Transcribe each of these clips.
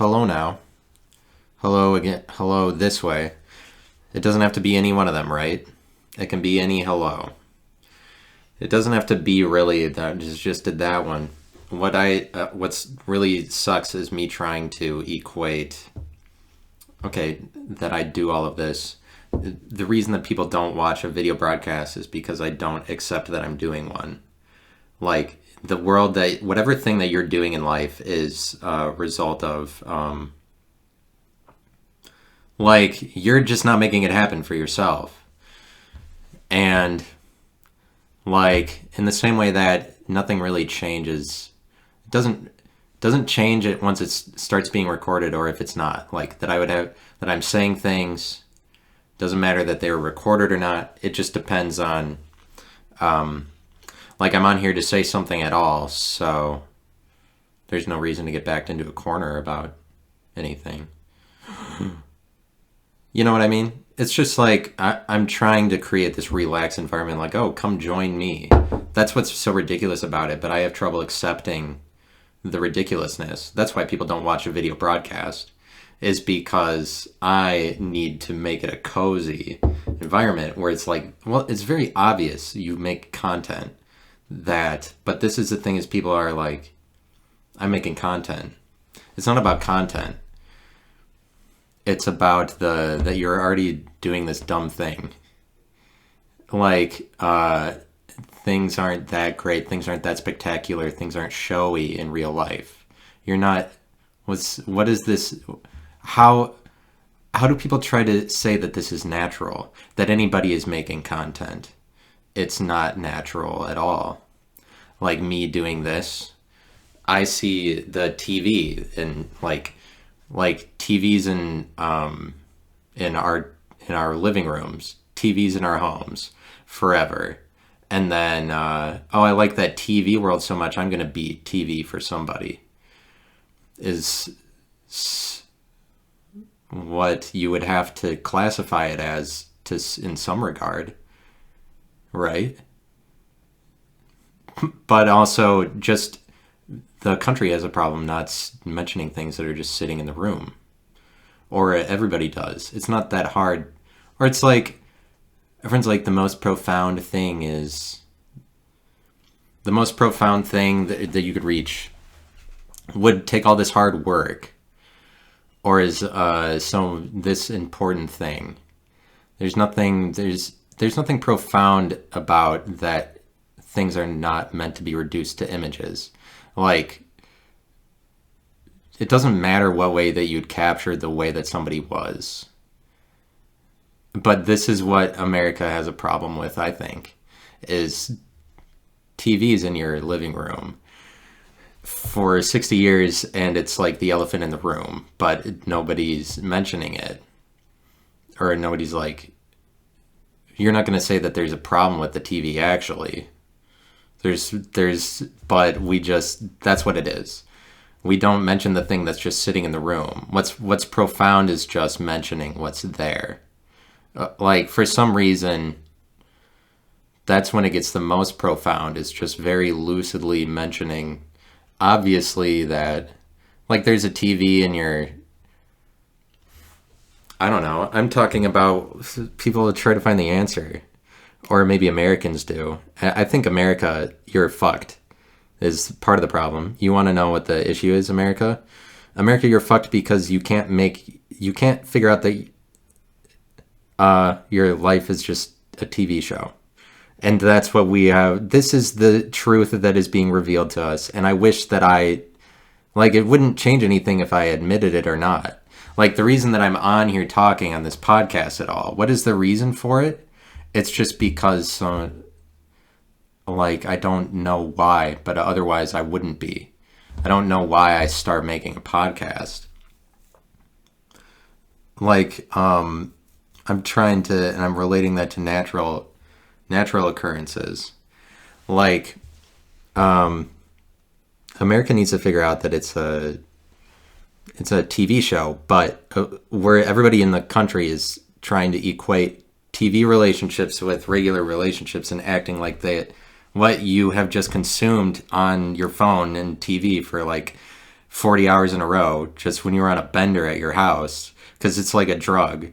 hello now. Hello again. Hello this way. It doesn't have to be any one of them, right? It can be any hello. It doesn't have to be really that. Just did that one. What's really sucks is me trying to equate. Okay, that I do all of this. The reason that people don't watch a video broadcast is because I don't accept that I'm doing one. Like the world that whatever thing that you're doing in life is a result of like you're just not making it happen for yourself. And like in the same way that nothing really changes, it doesn't change it once it starts being recorded or if it's not. Like that I would have that I'm saying things, doesn't matter that they were recorded or not. It just depends on like I'm on here to say something at all, so there's no reason to get backed into a corner about anything. You know what I mean? It's just like I'm trying to create this relaxed environment like, oh, come join me. That's what's so ridiculous about it, but I have trouble accepting the ridiculousness. That's why people don't watch a video broadcast, is because I need to make it a cozy environment where it's like, well, it's very obvious you make content that, but this is the thing is people are like, I'm making content. It's not about content. It's about that you're already doing this dumb thing. Like, things aren't that great. Things aren't that spectacular. Things aren't showy in real life. You're not, what is this? How do people try to say that this is natural? That anybody is making content? It's not natural at all. Like me doing this, I see the TV and like TVs in our living rooms, TVs in our homes forever. And then oh, I like that TV world so much, I'm going to be TV for somebody. Is what you would have to classify it as in some regard, right? But also just the country has a problem not mentioning things that are just sitting in the room, or everybody does. It's not that hard, or it's like everyone's like the most profound thing that you could reach would take all this hard work, or is this important thing. There's nothing profound about that. Things are not meant to be reduced to images. Like, it doesn't matter what way that you'd capture the way that somebody was. But this is what America has a problem with, I think, is TVs in your living room for 60 years, and it's like the elephant in the room, but nobody's mentioning it. Or nobody's like, you're not going to say that there's a problem with the TV, actually. But that's what it is. We don't mention the thing that's just sitting in the room. What's profound is just mentioning what's there. Like, for some reason, that's when it gets the most profound, is just very lucidly mentioning, obviously, that, like, there's a TV in your, I don't know, I'm talking about people try to find the answer. Or maybe Americans do. I think America, you're fucked, is part of the problem. You want to know what the issue is, America? America, you're fucked because you can't figure out that your life is just a TV show. And that's what we have. This is the truth that is being revealed to us. And I wish that it wouldn't change anything if I admitted it or not. Like, the reason that I'm on here talking on this podcast at all, what is the reason for it? It's just because, like, I don't know why, but otherwise I wouldn't be. I don't know why I start making a podcast. Like, I'm trying to, and I'm relating that to natural occurrences. Like, America needs to figure out that it's a TV show, but where everybody in the country is trying to equate TV relationships with regular relationships and acting like what you have just consumed on your phone and TV for like 40 hours in a row just when you're on a bender at your house, because it's like a drug.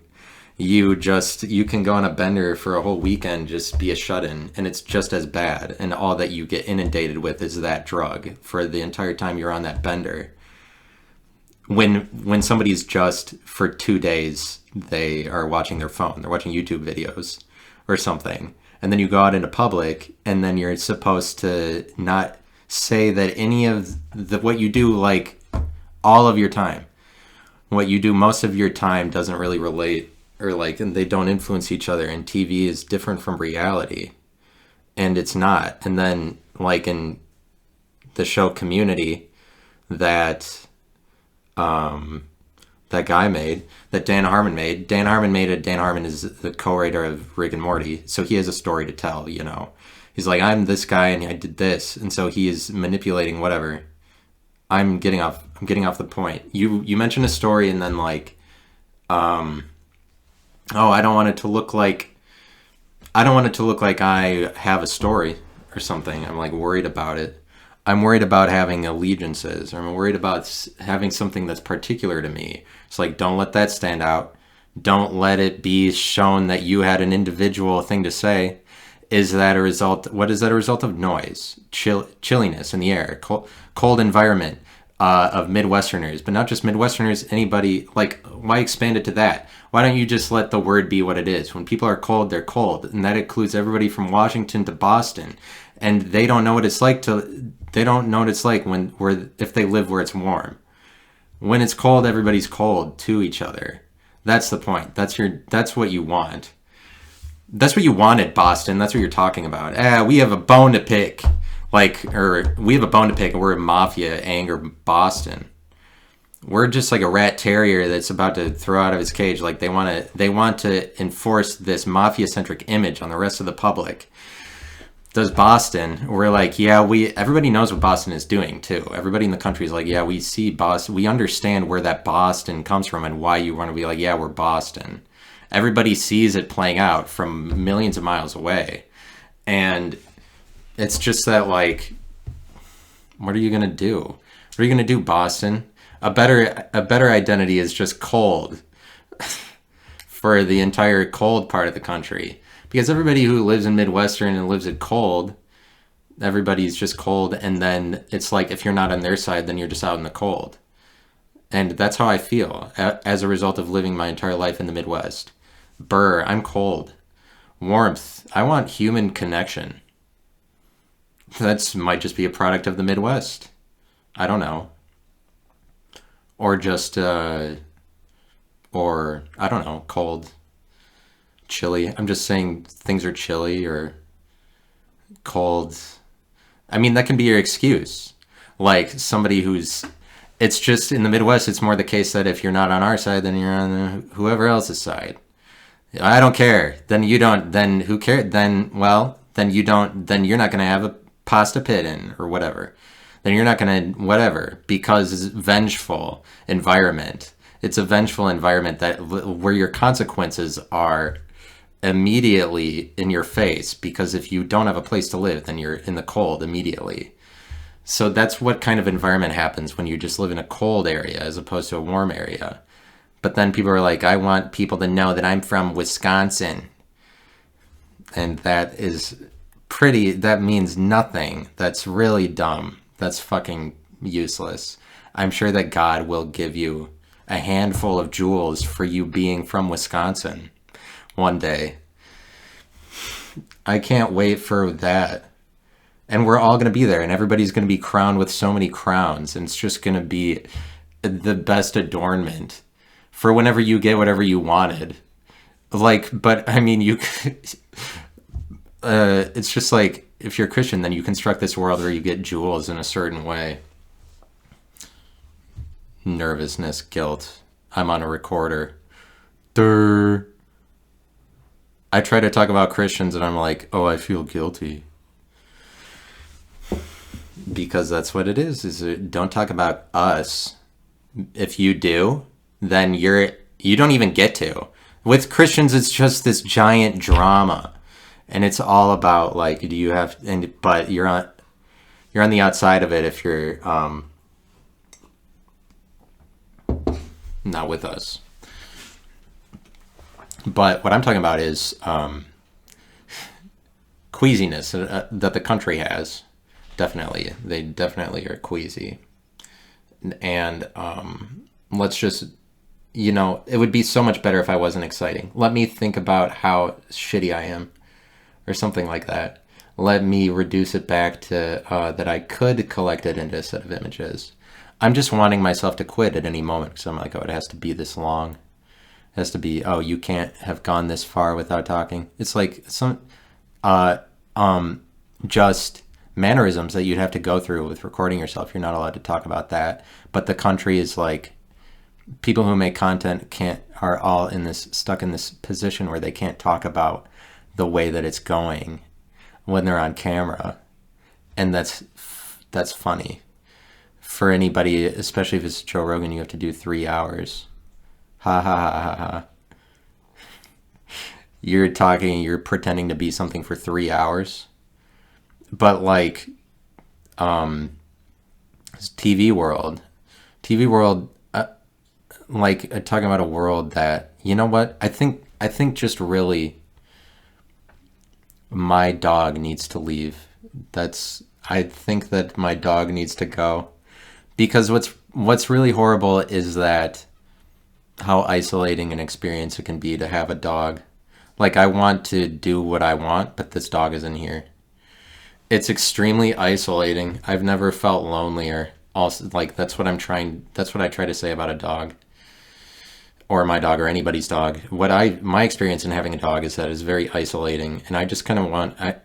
You can go on a bender for a whole weekend, just be a shut-in, and it's just as bad, and all that you get inundated with is that drug for the entire time you're on that bender. When somebody's just for 2 days, they are watching their phone, they're watching YouTube videos or something, and then you go out into public, and then you're supposed to not say that any of what you do, like all of your time, what you do most of your time doesn't really relate, or like, and they don't influence each other, and TV is different from reality, and it's not. And then like in the show Community that that guy made, that Dan Harmon made. Dan Harmon is the co-writer of Rick and Morty, so he has a story to tell, you know. He's like, I'm this guy and I did this, and so he is manipulating whatever. I'm getting off the point. You mentioned a story, and then like, oh, I don't want it to look like I have a story or something. I'm like worried about it. I'm worried about having allegiances, or I'm worried about having something that's particular to me. It's like, don't let that stand out. Don't let it be shown that you had an individual thing to say. Is that a result? What is that a result of? Noise, chilliness in the air, cold environment of Midwesterners, but not just Midwesterners. Anybody, like, why expand it to that? Why don't you just let the word be what it is? When people are cold, they're cold, and that includes everybody from Washington to Boston, and they don't know what it's like if they live where it's warm. When it's cold, everybody's cold to each other. That's the point. That's what you want. That's what you wanted, Boston. That's what you're talking about. We have a bone to pick. We have a bone to pick, and we're a mafia anger Boston. We're just like a rat terrier that's about to throw out of his cage. Like they want to enforce this mafia-centric image on the rest of the public. Does Boston? We're like, yeah, everybody knows what Boston is doing too. Everybody in the country is like, yeah, we see Boston. We understand where that Boston comes from and why you want to be like, yeah, we're Boston. Everybody sees it playing out from millions of miles away. And it's just that, like, what are you going to do? What are you going to do, Boston? A better identity is just cold for the entire cold part of the country. Because everybody who lives in Midwestern and lives at cold, everybody's just cold. And then it's like, if you're not on their side, then you're just out in the cold. And that's how I feel as a result of living my entire life in the Midwest. Burr, I'm cold. Warmth, I want human connection. That might just be a product of the Midwest. I don't know. Or just, or, I don't know, cold, chilly. I'm just saying things are chilly or cold. I mean, that can be your excuse. Like somebody it's just in the Midwest, it's more the case that if you're not on our side, then you're on whoever else's side. I don't care. Then you don't. Then who cares? Then you don't. Then you're not going to have a pasta pit in or whatever. Then you're not going to whatever, because it's vengeful environment. It's a vengeful environment where your consequences are immediately in your face, because if you don't have a place to live, then you're in the cold immediately. So that's what kind of environment happens when you just live in a cold area as opposed to a warm area. But then people are like, I want people to know that I'm from Wisconsin. And that means nothing. That's really dumb. That's fucking useless. I'm sure that God will give you a handful of jewels for you being from Wisconsin one day. I can't wait for that. And we're all going to be there, and everybody's going to be crowned with so many crowns, and it's just going to be the best adornment for whenever you get whatever you wanted. Like, but I mean, it's just like, if you're a Christian, then you construct this world where you get jewels in a certain way. Nervousness, guilt. I'm on a recorder. Durr. I try to talk about Christians and I'm like, oh, I feel guilty. Because that's what it is don't talk about us. If you do, then you don't even get to. With Christians, it's just this giant drama. And it's all about like, but you're on the outside of it if you're not with us. But what I'm talking about is queasiness that the country has. Definitely, they definitely are queasy. And let's just, it would be so much better if I wasn't exciting. Let me think about how shitty I am, or something like that. Let me reduce it back to that I could collect it into a set of images. I'm just wanting myself to quit at any moment because I'm like, oh, it has to be this long. It has to be, oh, you can't have gone this far without talking. It's like some just mannerisms that you'd have to go through with recording yourself. You're not allowed to talk about that. But the country is like, people who make content are all stuck in this position where they can't talk about the way that it's going when they're on camera. And that's funny. For anybody, especially if it's Joe Rogan, you have to do 3 hours. Ha ha ha ha ha. You're pretending to be something for 3 hours. But like, TV world, like talking about a world that, you know what? I think just really my dog needs to leave. I think that my dog needs to go, because what's really horrible is that how isolating an experience it can be to have a dog. Like, I want to do what I want, but this dog isn't here. It's extremely isolating. I've never felt lonelier. Also, like, that's what I try to say about a dog, or my dog, or anybody's dog. My experience in having a dog is that it's very isolating, and I just kind of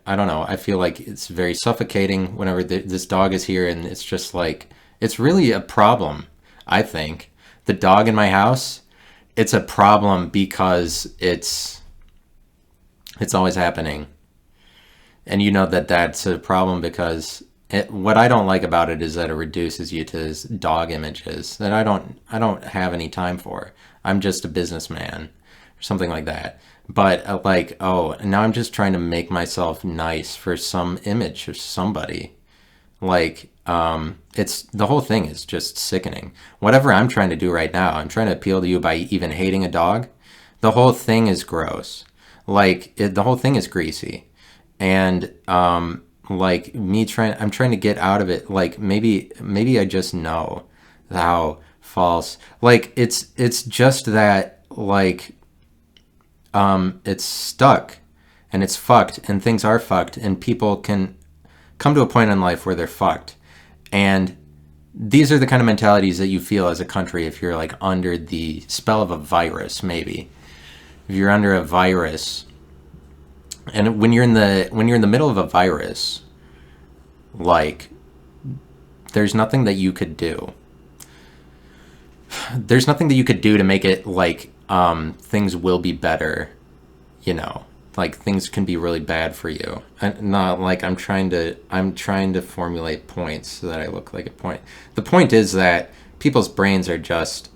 I don't know, I feel like it's very suffocating whenever this dog is here, and it's just like, it's really a problem, I think. The dog in my house, it's a problem because it's always happening. And you know that's a problem because what I don't like about it is that it reduces you to dog images that I don't have any time for. I'm just a businessman or something like that. But like, oh, now I'm just trying to make myself nice for some image of somebody. Like, it's, the whole thing is just sickening. Whatever I'm trying to do right now, I'm trying to appeal to you by even hating a dog. The whole thing is gross. Like, the whole thing is greasy. And like I'm trying to get out of it. Like, maybe I just know how false. Like, it's just that, like, it's stuck and it's fucked, and things are fucked, and people can come to a point in life where they're fucked. And these are the kind of mentalities that you feel as a country if you're like under the spell of a virus. Maybe if you're under a virus. And when you're in the middle of a virus, like, there's nothing that you could do. There's nothing that you could do to make it like things will be better, like things can be really bad for you. And not like I'm trying to formulate points so that I look like a point. The point is that people's brains are just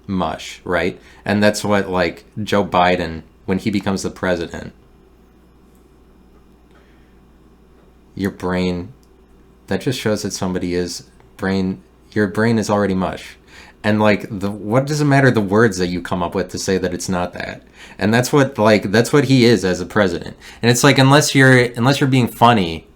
mush, right? And that's what, like, Joe Biden, when he becomes the president, your brain, that just shows that your brain is already mush. And like, what does it matter the words that you come up with to say that it's not that? And that's what he is as a president. And it's like, unless you're being funny,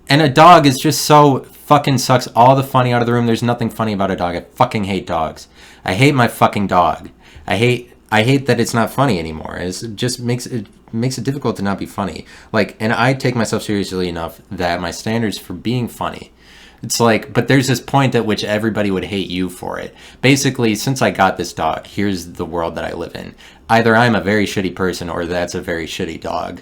and a dog is just so fucking sucks all the funny out of the room. There's nothing funny about a dog. I fucking hate dogs. I hate my fucking dog. I hate that it's not funny anymore. It just makes it difficult to not be funny. Like, and I take myself seriously enough that my standards for being funny, it's like, but there's this point at which everybody would hate you for it. Basically, since I got this dog, here's the world that I live in. Either I'm a very shitty person or that's a very shitty dog.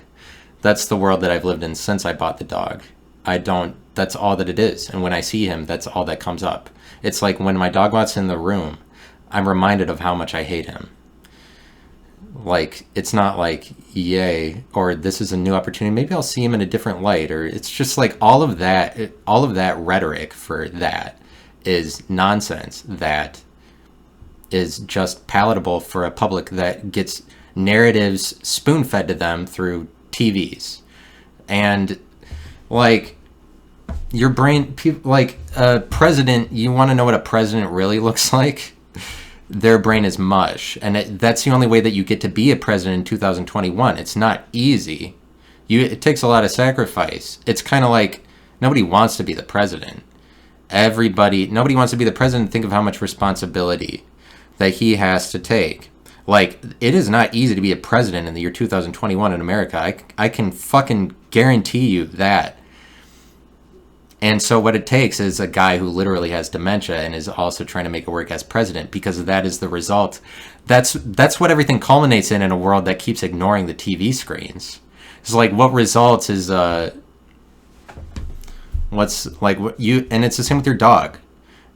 That's the world that I've lived in since I bought the dog. That's all that it is. And when I see him, that's all that comes up. It's like when my dog walks in the room, I'm reminded of how much I hate him. Like, it's not like, yay, or this is a new opportunity, maybe I'll see him in a different light, or it's just like all of that rhetoric for that is nonsense that is just palatable for a public that gets narratives spoon-fed to them through TVs. And like, your brain, like a president, you want to know what a president really looks like? their brain is mush. And that's the only way that you get to be a president in 2021. It's not easy. It takes a lot of sacrifice. It's kind of like nobody wants to be the president. Nobody wants to be the president. Think of how much responsibility that he has to take. Like, it is not easy to be a president in the year 2021 in America. I can fucking guarantee you that. And so what it takes is a guy who literally has dementia and is also trying to make it work as president, because that is the result. That's what everything culminates in a world that keeps ignoring the TV screens. It's like what results is what's like what you, and it's the same with your dog.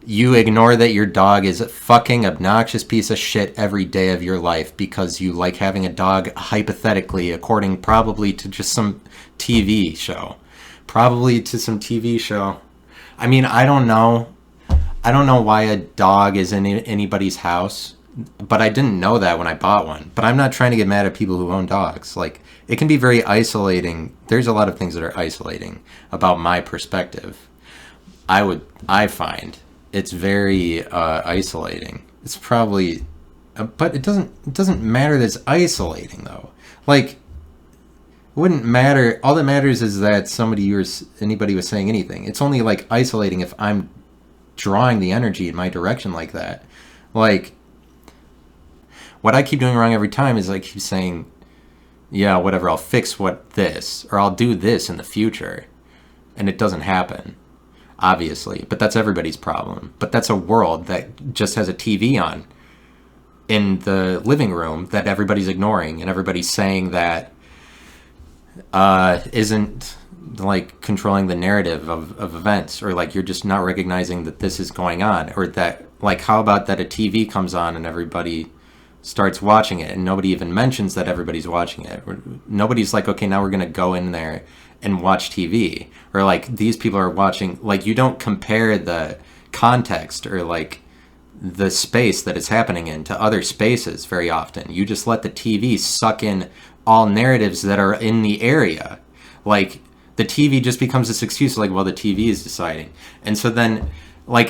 You ignore that your dog is a fucking obnoxious piece of shit every day of your life because you like having a dog, hypothetically, according probably to just some TV show. Probably to some TV show. I mean, I don't know. I don't know why a dog is in anybody's house, but I didn't know that when I bought one. But I'm not trying to get mad at people who own dogs. Like, it can be very isolating. There's a lot of things that are isolating about my perspective. I find it's very isolating. It's probably, but it doesn't matter that it's isolating though. Like, it wouldn't matter. All that matters is that anybody was saying anything. It's only like isolating if I'm drawing the energy in my direction like that. Like, what I keep doing wrong every time is I keep saying, yeah, whatever, I'll fix this, or I'll do this in the future. And it doesn't happen, obviously. But that's everybody's problem. But that's a world that just has a TV on in the living room that everybody's ignoring, and everybody's saying that isn't like controlling the narrative of events, or like you're just not recognizing that this is going on, or that, like, how about that a TV comes on and everybody starts watching it and nobody even mentions that everybody's watching it. Nobody's like, okay, now we're gonna go in there and watch TV, or like these people are watching. Like, you don't compare the context or like the space that it's happening in to other spaces very often. You just let the TV suck in all narratives that are in the area. Like, the TV just becomes this excuse, like, well, the TV is deciding. And so then, like,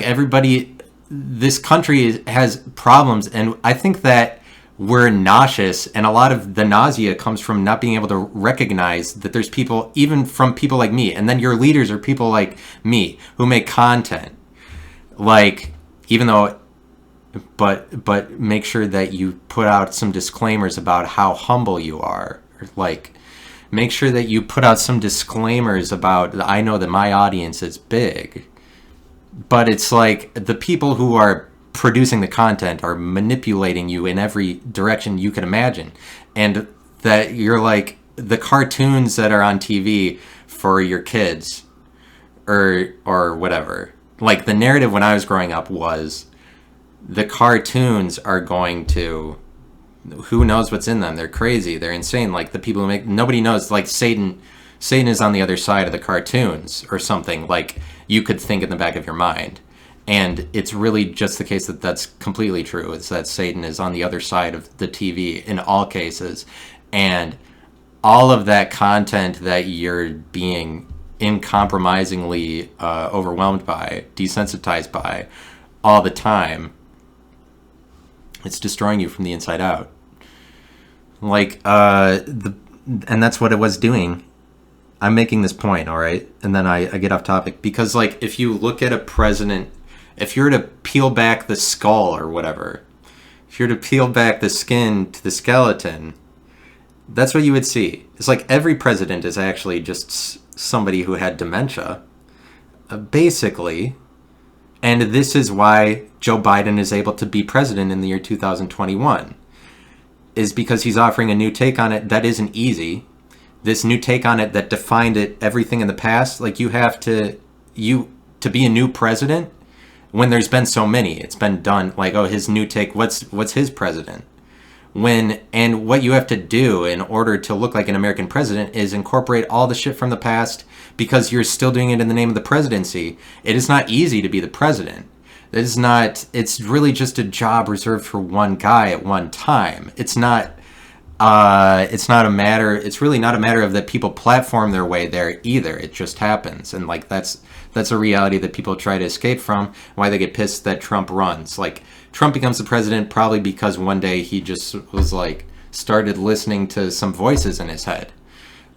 this country has problems, and I think that we're nauseous, and a lot of the nausea comes from not being able to recognize that there's people, even from people like me, and then your leaders are people like me who make content. Like, even though, but make sure that you put out some disclaimers about how humble you are. Like, make sure that you put out some disclaimers about, I know that my audience is big, but it's like the people who are producing the content are manipulating you in every direction you can imagine. And that you're like, the cartoons that are on TV for your kids or whatever. Like, the narrative when I was growing up was, the cartoons are going to, who knows what's in them? They're crazy. They're insane. Like, the people who make, nobody knows. Like, Satan is on the other side of the cartoons or something. Like, you could think in the back of your mind. And it's really just the case that that's completely true. It's that Satan is on the other side of the TV in all cases. And all of that content that you're being uncompromisingly overwhelmed by, desensitized by all the time, it's destroying you from the inside out. Like, and that's what it was doing. I'm making this point, all right? And then I get off topic. Because, like, if you look at a president, if you were to peel back the skull or whatever, if you were to peel back the skin to the skeleton, that's what you would see. It's like every president is actually just somebody who had dementia, basically. And this is why Joe Biden is able to be president in the year 2021, is because he's offering a new take on it that isn't easy. This new take on it that defined everything in the past. Like, you have to be a new president when there's been so many. It's been done like, oh, his new take, what's his president? And what you have to do in order to look like an American president is incorporate all the shit from the past, because you're still doing it in the name of the presidency. It is not easy to be the president. It's really just a job reserved for one guy at one time. It's not It's really not a matter of that people platform their way there either. It just happens. And like that's a reality that people try to escape from, why they get pissed that Trump runs. Like Trump becomes the president probably because one day he just was like started listening to some voices in his head.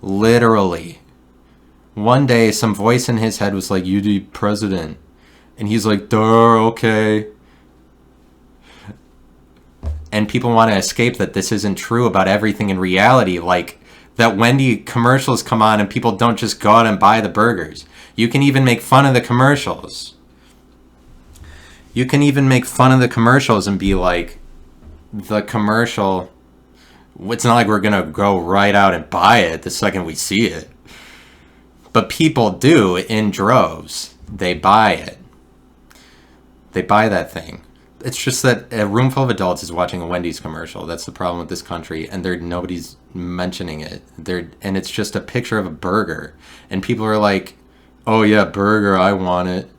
Literally. One day some voice in his head was like, "You be president." And he's like, "Duh, okay." And people want to escape that this isn't true about everything in reality. Like that Wendy commercials come on and people don't just go out and buy the burgers. You can even make fun of the commercials. You can even make fun of the commercials and be like, the commercial, it's not like we're going to go right out and buy it the second we see it. But people do in droves. They buy it. They buy that thing. It's just that a room full of adults is watching a Wendy's commercial. That's the problem with this country, and nobody's mentioning it. And it's just a picture of a burger, and people are like, "Oh yeah, burger, I want it."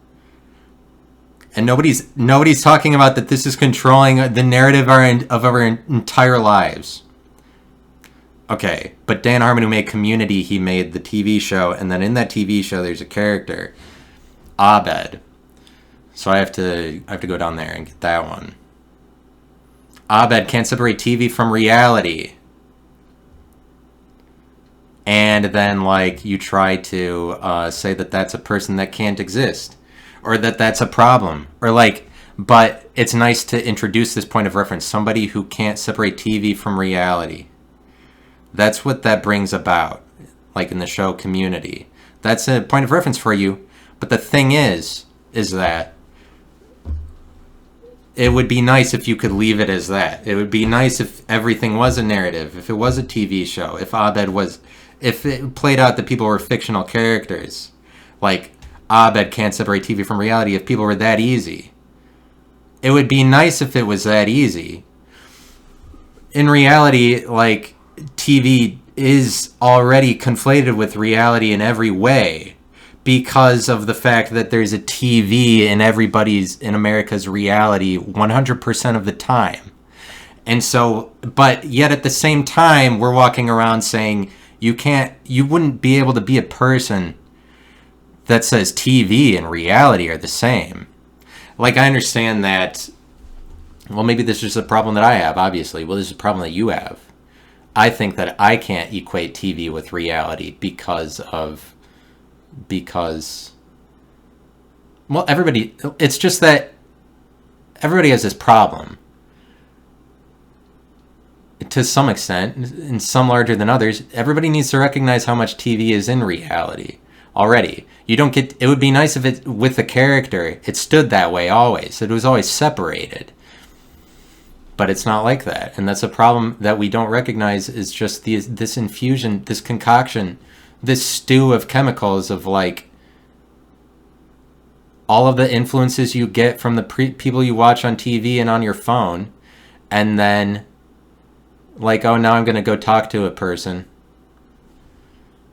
And nobody's talking about that this is controlling the narrative of our entire lives. Okay, but Dan Harmon, who made Community, he made the TV show, and then in that TV show there's a character, Abed. So I have to go down there and get that one. Abed can't separate TV from reality. And then, like, you try to say that that's a person that can't exist. Or that that's a problem. Or, like, but it's nice to introduce this point of reference. Somebody who can't separate TV from reality. That's what that brings about. Like in the show Community. That's a point of reference for you. But the thing is that it would be nice if you could leave it as that. It would be nice if everything was a narrative, if it was a TV show, if it played out that people were fictional characters. Like, Abed can't separate TV from reality, if people were that easy. It would be nice if it was that easy. In reality, like, TV is already conflated with reality in every way, because of the fact that there's a TV in America's reality 100% of the time. And so, but yet at the same time, we're walking around saying you wouldn't be able to be a person that says TV and reality are the same. Like, I understand that, well, maybe this is a problem that I have, obviously. Well, this is a problem that you have. I think that I can't equate TV with reality because well, it's just that everybody has this problem to some extent, and some larger than others. Everybody needs to recognize how much TV is in reality already. It would be nice if it, with the character, it stood that way always. It was always separated. But it's not like that. And that's a problem that we don't recognize, is just this infusion, this concoction, this stew of chemicals of, like, all of the influences you get from the people you watch on TV and on your phone, and then, like, oh, now I'm going to go talk to a person.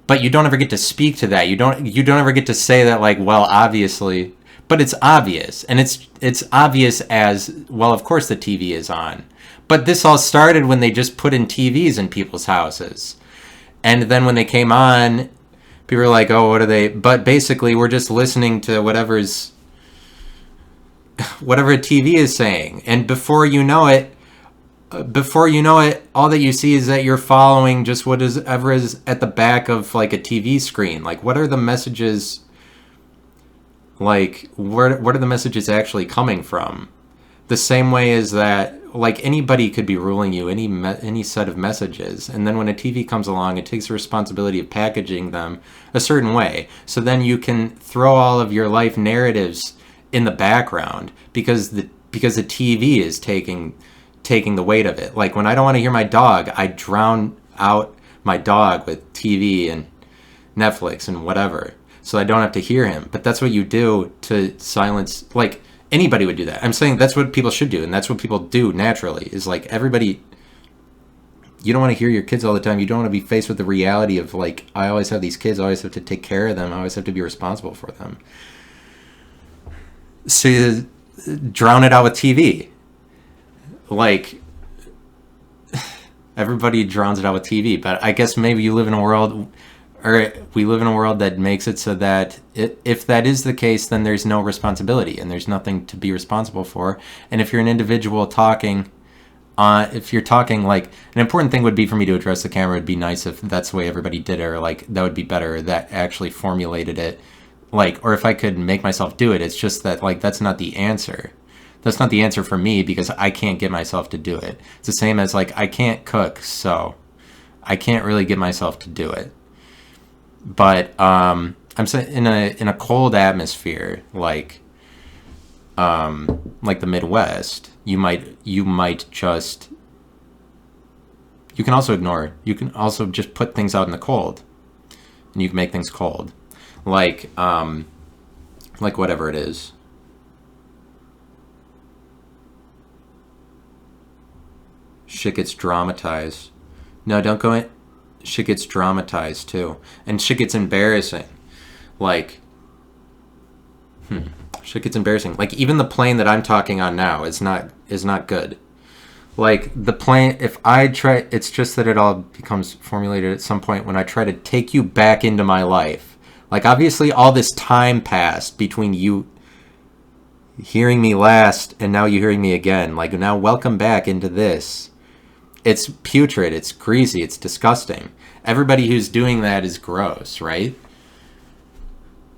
But you don't ever get to speak to that. You don't ever get to say that, like, well, obviously, but it's obvious. And it's obvious as, well, of course the TV is on. But this all started when they just put in TVs in people's houses. And then when they came on, people were like, oh, what are they? But basically, we're just listening to whatever a TV is saying. And before you know it, all that you see is that you're following just whatever is at the back of, like, a TV screen. Like, what are the messages? Like, what are the messages actually coming from? The same way as that, like, anybody could be ruling you any set of messages, and then when a TV comes along, it takes the responsibility of packaging them a certain way. So then you can throw all of your life narratives in the background because the TV is taking the weight of it. Like, when I don't want to hear my dog, I drown out my dog with TV and Netflix and whatever, so I don't have to hear him. But that's what you do to silence, like, anybody would do that. I'm saying that's what people should do, and that's what people do naturally, is, like, everybody, you don't want to hear your kids all the time. You don't want to be faced with the reality of, like, I always have these kids, I always have to take care of them, I always have to be responsible for them. So you drown it out with TV. Like, Everybody drowns it out with TV. But I guess maybe you live in a world, or we live in a world that makes it so that if that is the case, then there's no responsibility and there's nothing to be responsible for. And if you're an individual talking, if you're talking, like, an important thing would be for me to address the camera. It'd be nice if that's the way everybody did it, or like that would be better, that actually formulated it, like, or if I could make myself do it. It's just that, like, that's not the answer. That's not the answer for me because I can't get myself to do it. It's the same as, like, I can't cook, so I can't really get myself to do it. But I'm saying in a cold atmosphere, like the Midwest, you might just, you can also ignore it. You can also just put things out in the cold, and you can make things cold, like whatever it is. Shit gets dramatized. No, don't go in. Shit gets dramatized too, and shit gets embarrassing. Like, shit gets embarrassing. Like, even the plane that I'm talking on now is not good. Like, the plane, if I try, it's just that it all becomes formulated at some point when I try to take you back into my life. Like, obviously all this time passed between you hearing me last and now you hearing me again. Like, now welcome back into this. It's putrid, it's greasy, it's disgusting. Everybody who's doing that is gross, right?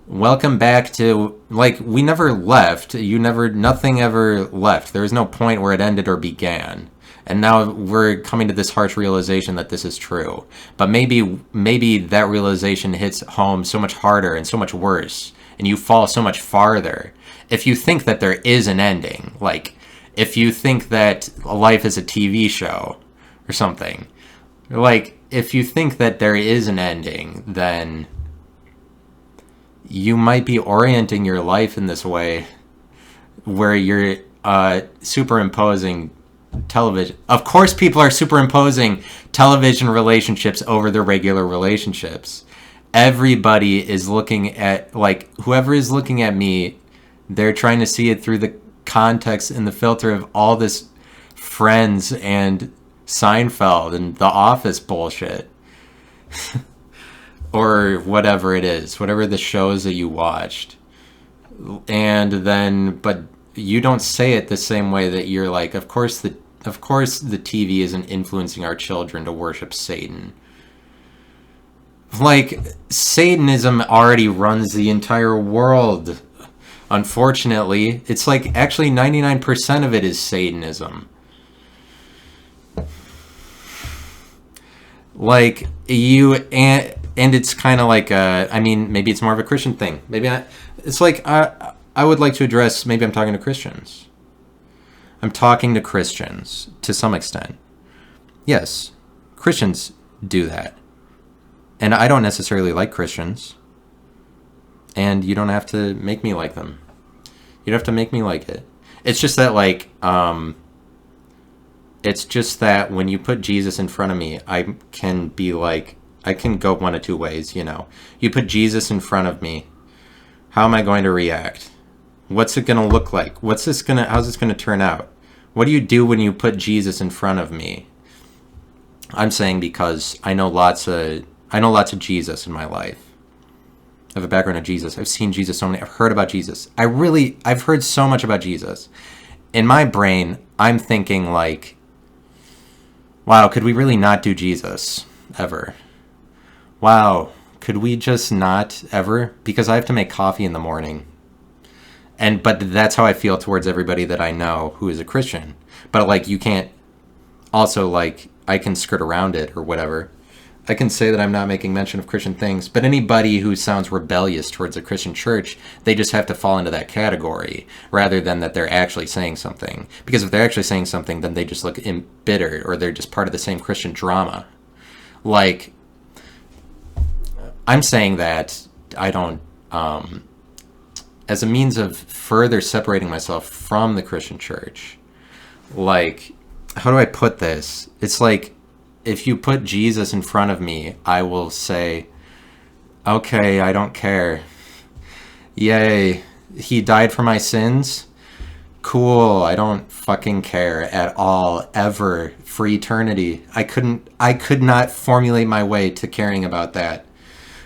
Welcome back to, like, we never left. Nothing ever left. There was no point where it ended or began. And now we're coming to this harsh realization that this is true. But maybe that realization hits home so much harder and so much worse, and you fall so much farther. If you think that there is an ending, like, if you think that life is a TV show or something, like, if you think that there is an ending, then you might be orienting your life in this way where you're superimposing television. Of course people are superimposing television relationships over their regular relationships. Everybody is looking at, like, whoever is looking at me, they're trying to see it through the context and the filter of all this Friends and Seinfeld and The Office bullshit. Or whatever it is, whatever the shows that you watched. And then, but you don't say it the same way that you're like, of course the TV isn't influencing our children to worship Satan. Like, Satanism already runs the entire world. Unfortunately, it's like actually 99% of it is Satanism. Like, and it's kind of like I mean, maybe it's more of a Christian thing. Maybe it's like I would like to address, maybe I'm talking to Christians. I'm talking to Christians to some extent. Yes, Christians do that. And I don't necessarily like Christians. And you don't have to make me like them. You don't have to make me like it. It's just that, like, it's just that when you put Jesus in front of me, I can be like, I can go one of two ways, you know. You put Jesus in front of me, how am I going to react? What's it going to look like? How's this going to turn out? What do you do when you put Jesus in front of me? I'm saying because I know lots of Jesus in my life. I have a background of Jesus. I've seen Jesus so many. I've heard about Jesus. I've heard so much about Jesus. In my brain, I'm thinking like, wow, could we really not do Jesus ever? Wow, could we just not ever? Because I have to make coffee in the morning. But that's how I feel towards everybody that I know who is a Christian. But, like, you can't also, like, I can skirt around it or whatever. I can say that I'm not making mention of Christian things, but anybody who sounds rebellious towards a Christian church, they just have to fall into that category rather than that they're actually saying something. Because if they're actually saying something, then they just look embittered, or they're just part of the same Christian drama. Like, I'm saying that I don't, as a means of further separating myself from the Christian church, like, how do I put this? It's like, if you put Jesus in front of me, I will say, okay, I don't care. Yay, he died for my sins? Cool. I don't fucking care at all, ever, for eternity. I could not formulate my way to caring about that.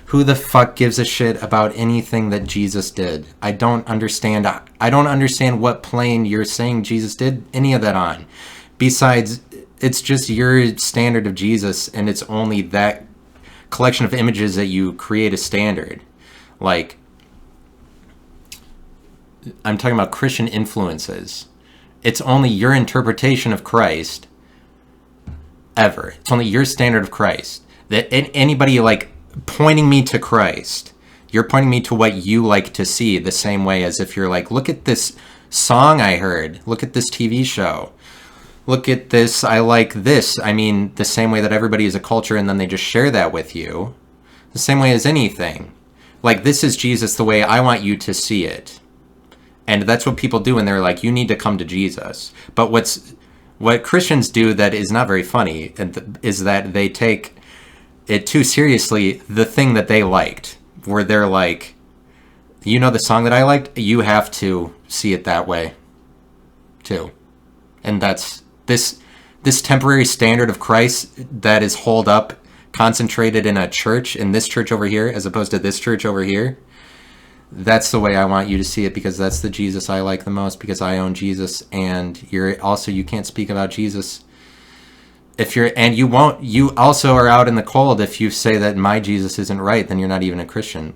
Who the fuck gives a shit about anything that Jesus did? I don't understand. I don't understand what plane you're saying Jesus did any of that on. Besides, it's just your standard of Jesus, and it's only that collection of images that you create a standard. Like, I'm talking about Christian influences. It's only your interpretation of Christ ever. It's only your standard of Christ. That anybody like pointing me to Christ, you're pointing me to what you like to see, the same way as if you're like, look at this song I heard, look at this TV show, look at this, I like this. I mean, the same way that everybody is a culture and then they just share that with you. The same way as anything. Like, this is Jesus the way I want you to see it. And that's what people do when they're like, you need to come to Jesus. But what Christians do that is not very funny is that they take it too seriously, the thing that they liked, where they're like, you know the song that I liked? You have to see it that way too. And that's this temporary standard of Christ that is holed up, concentrated in a church, in this church over here, as opposed to this church over here. That's the way I want you to see it, because that's the Jesus I like the most, because I own Jesus, and you can't speak about Jesus you also are out in the cold if you say that my Jesus isn't right, then you're not even a Christian.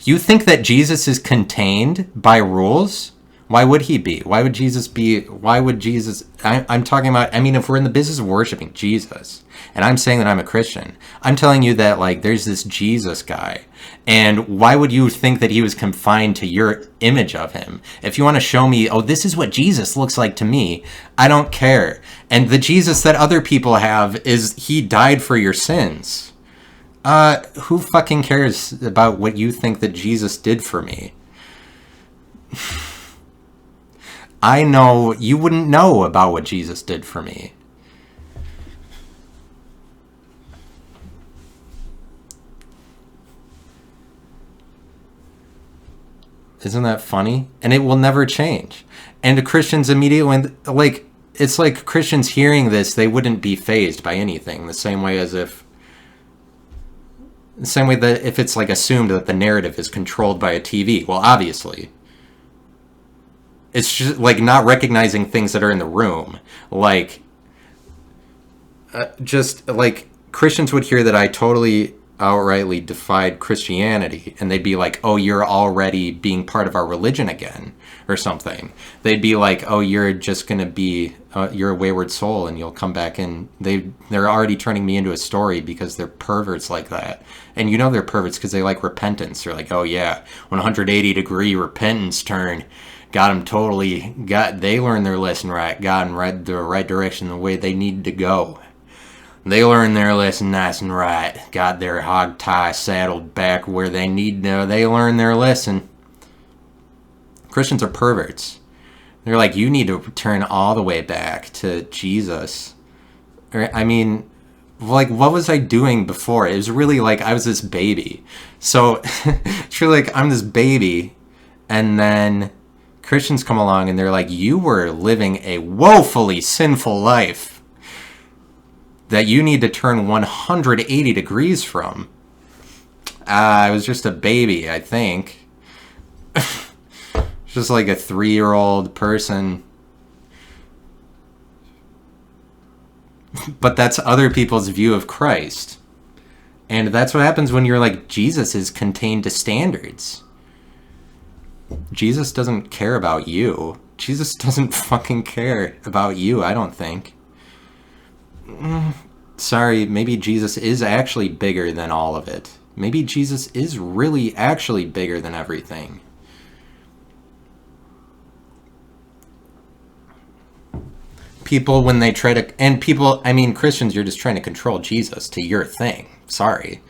You think that Jesus is contained by rules? Why would he be? I'm talking about, I mean, if we're in the business of worshiping Jesus, and I'm saying that I'm a Christian, I'm telling you that, like, there's this Jesus guy, and why would you think that he was confined to your image of him? If you want to show me, oh, this is what Jesus looks like to me, I don't care. And the Jesus that other people have is, he died for your sins. Who fucking cares about what you think that Jesus did for me? I know you wouldn't know about what Jesus did for me. Isn't that funny? And it will never change. And the Christians immediately, like, it's like Christians hearing this, they wouldn't be fazed by anything. The same way that if it's like assumed that the narrative is controlled by a TV. Well, obviously. It's just like not recognizing things that are in the room. Like, just like Christians would hear that I totally outrightly defied Christianity, and they'd be like, oh, you're already being part of our religion again, or something. They'd be like, oh, you're just going to be, you're a wayward soul, and you'll come back in. They're already turning me into a story because they're perverts like that. And you know they're perverts because they like repentance. They're like, oh yeah, 180-degree repentance turn. Got them totally, they learned their lesson right, got in the right direction, the way they needed to go. They learned their lesson nice and right, got their hog tie saddled back where they need to, they learned their lesson. Christians are perverts. They're like, you need to turn all the way back to Jesus. I mean, like, what was I doing before? It was really like I was this baby. So, it's really like I'm this baby, and then Christians come along and they're like, you were living a woefully sinful life that you need to turn 180 degrees from. I was just a baby, I think. Just like a 3-year-old person. But that's other people's view of Christ. And that's what happens when you're like, Jesus is contained to standards. Jesus doesn't care about you. Jesus doesn't fucking care about you, I don't think. Sorry, maybe Jesus is actually bigger than all of it. Maybe Jesus is really actually bigger than everything. People, when they try to, and people, I mean, Christians, you're just trying to control Jesus to your thing. Sorry.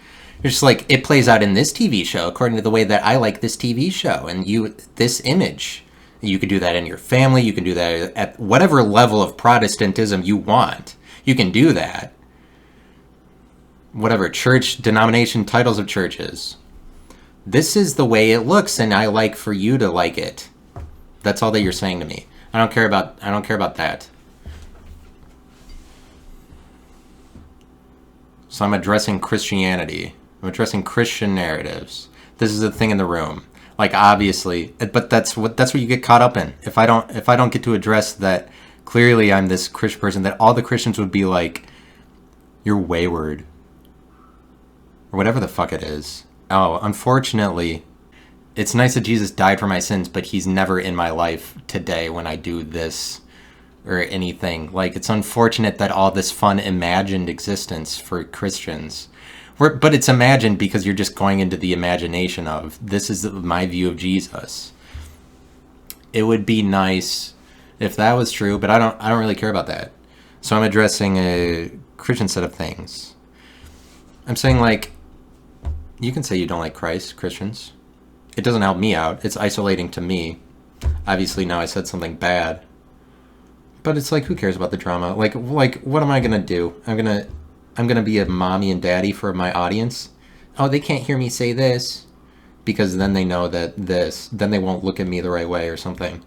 You're just like, it plays out in this TV show according to the way that I like this TV show, and this image. You could do that in your family. You can do that at whatever level of Protestantism you want. You can do that. Whatever church, denomination, titles of churches. This is the way it looks, and I like for you to like it. That's all that you're saying to me. I don't care about that. So I'm addressing Christianity. I'm addressing Christian narratives. This is the thing in the room. Like, obviously, but that's what you get caught up in. If I don't get to address that, clearly I'm this Christian person, that all the Christians would be like, you're wayward, or whatever the fuck it is. Oh, unfortunately, it's nice that Jesus died for my sins, but he's never in my life today when I do this or anything. Like, it's unfortunate that all this fun imagined existence for Christians, but it's imagined because you're just going into the imagination of, this is my view of Jesus. It would be nice if that was true, but I don't really care about that. So I'm addressing a Christian set of things. I'm saying, like, you can say you don't like Christ, Christians. It doesn't help me out. It's isolating to me. Obviously now I said something bad. But it's like, who cares about the drama? Like what am I gonna do? I'm gonna be a mommy and daddy for my audience. Oh, they can't hear me say this, because then they know that then they won't look at me the right way or something.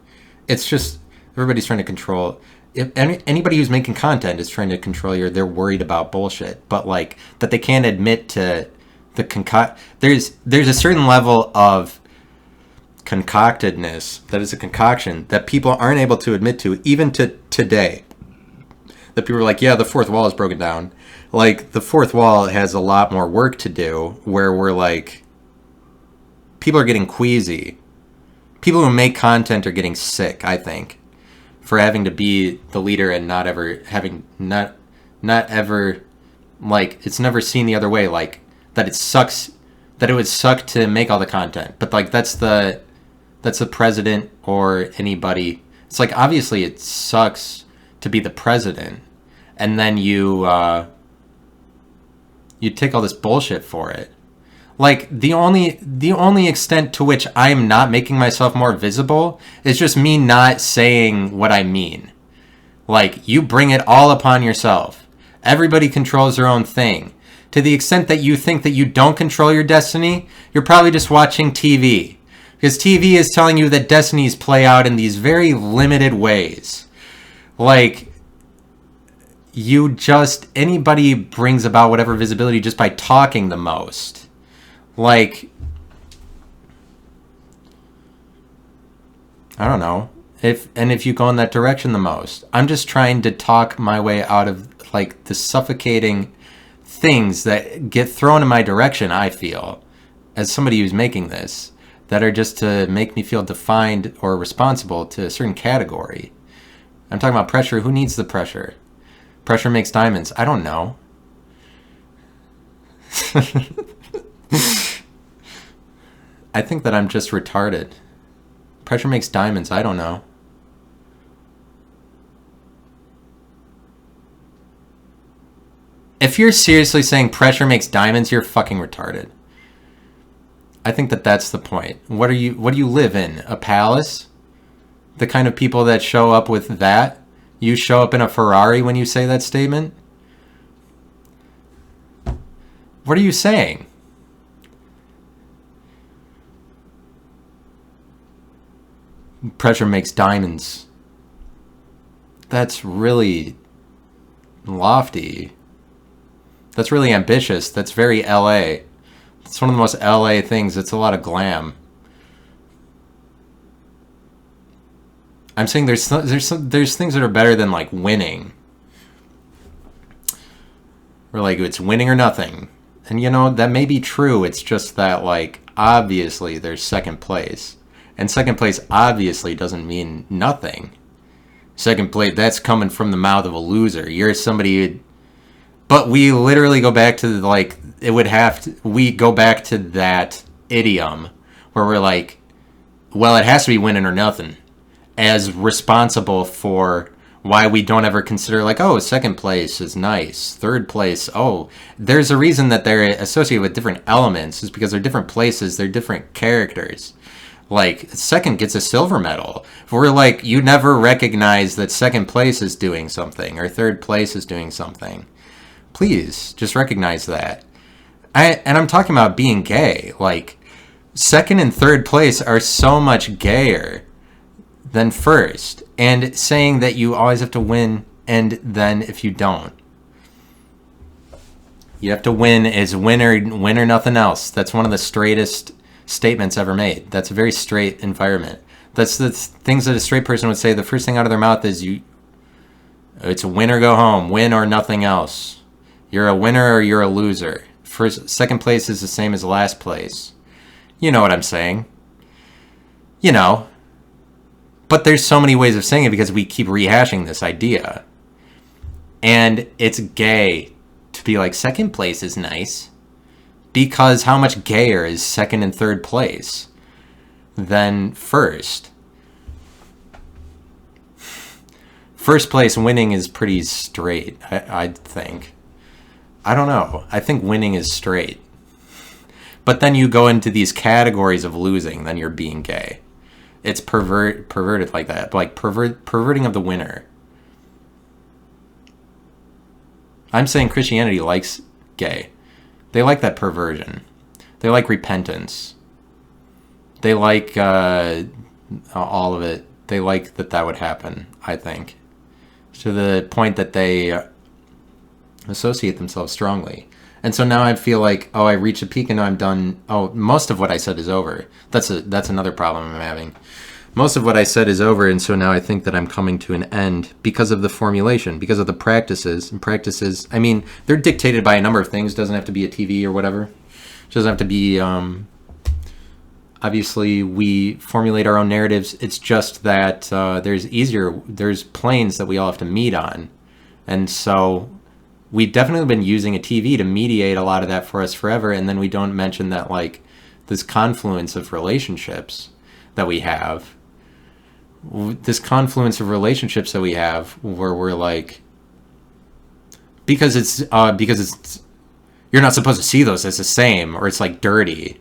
It's just, everybody's trying to control. If anybody who's making content is trying to control you, they're worried about bullshit. But like, that they can't admit to the there's a certain level of concoctedness that is a concoction that people aren't able to admit to, even to today. That people are like, yeah, the fourth wall is broken down. Like, the fourth wall has a lot more work to do, where we're like, people are getting queasy. People who make content are getting sick, I think, for having to be the leader and not ever, like, it's never seen the other way, like, that it sucks, that it would suck to make all the content. But like, that's the president or anybody. It's like, obviously it sucks to be the president, and then you take all this bullshit for it. Like, the only extent to which I'm not making myself more visible is just me not saying what I mean. Like, you bring it all upon yourself. Everybody controls their own thing. To the extent that you think that you don't control your destiny, you're probably just watching TV. Because TV is telling you that destinies play out in these very limited ways. Like, anybody brings about whatever visibility just by talking the most. Like, I don't know. If you go in that direction the most. I'm just trying to talk my way out of, like, the suffocating things that get thrown in my direction, I feel, as somebody who's making this, that are just to make me feel defined or responsible to a certain category. I'm talking about pressure. Who needs the pressure? Pressure makes diamonds. I don't know. I think that I'm just retarded. Pressure makes diamonds. I don't know. If you're seriously saying pressure makes diamonds, you're fucking retarded. I think that that's the point. What do you live in? A palace? The kind of people that show up with that? You show up in a Ferrari when you say that statement? What are you saying? Pressure makes diamonds. That's really lofty. That's really ambitious. That's very LA. It's one of the most LA things. It's a lot of glam. I'm saying there's things that are better than, like, winning. Or, like, it's winning or nothing. And, you know, that may be true. It's just that, like, obviously there's second place. And second place obviously doesn't mean nothing. Second place, that's coming from the mouth of a loser. You're somebody who... But we literally go back to, like, we go back to that idiom where we're like, well, it has to be winning or nothing, as responsible for why we don't ever consider, like, oh, second place is nice, third place, oh, there's a reason that they're associated with different elements, is because they're different places, they're different characters. Like, second gets a silver medal. We're like, you never recognize that second place is doing something, or third place is doing something. Please, just recognize that. And I'm talking about being gay. Like, second and third place are so much gayer than first, and saying that you always have to win, and then if you don't, you have to win is win or nothing else. That's one of the straightest statements ever made. That's a very straight environment. That's the things that a straight person would say. The first thing out of their mouth is it's win or go home, win or nothing else. You're a winner or you're a loser. Second place is the same as last place. You know what I'm saying. You know. But there's so many ways of saying it because we keep rehashing this idea. And it's gay to be like, second place is nice. Because how much gayer is second and third place than first? First place winning is pretty straight, I think. I don't know. I think winning is straight. But then you go into these categories of losing, then you're being gay. It's perverted like that. Like perverting of the winner. I'm saying Christianity likes gay. They like that perversion. They like repentance. They like all of it. They like that would happen, I think. To the point that they associate themselves strongly. And so now I feel like, oh, I reached a peak and now I'm done. Oh, most of what I said is over. That's another problem I'm having. Most of what I said is over, and so now I think that I'm coming to an end because of the formulation, because of the practices. And practices, I mean, they're dictated by a number of things. It doesn't have to be a TV or whatever. It doesn't have to be, obviously, we formulate our own narratives. It's just that there's planes that we all have to meet on. And so we've definitely been using a TV to mediate a lot of that for us forever, and then we don't mention that, like, this confluence of relationships that we have, where we're like, because it's you're not supposed to see those as the same, or it's like dirty,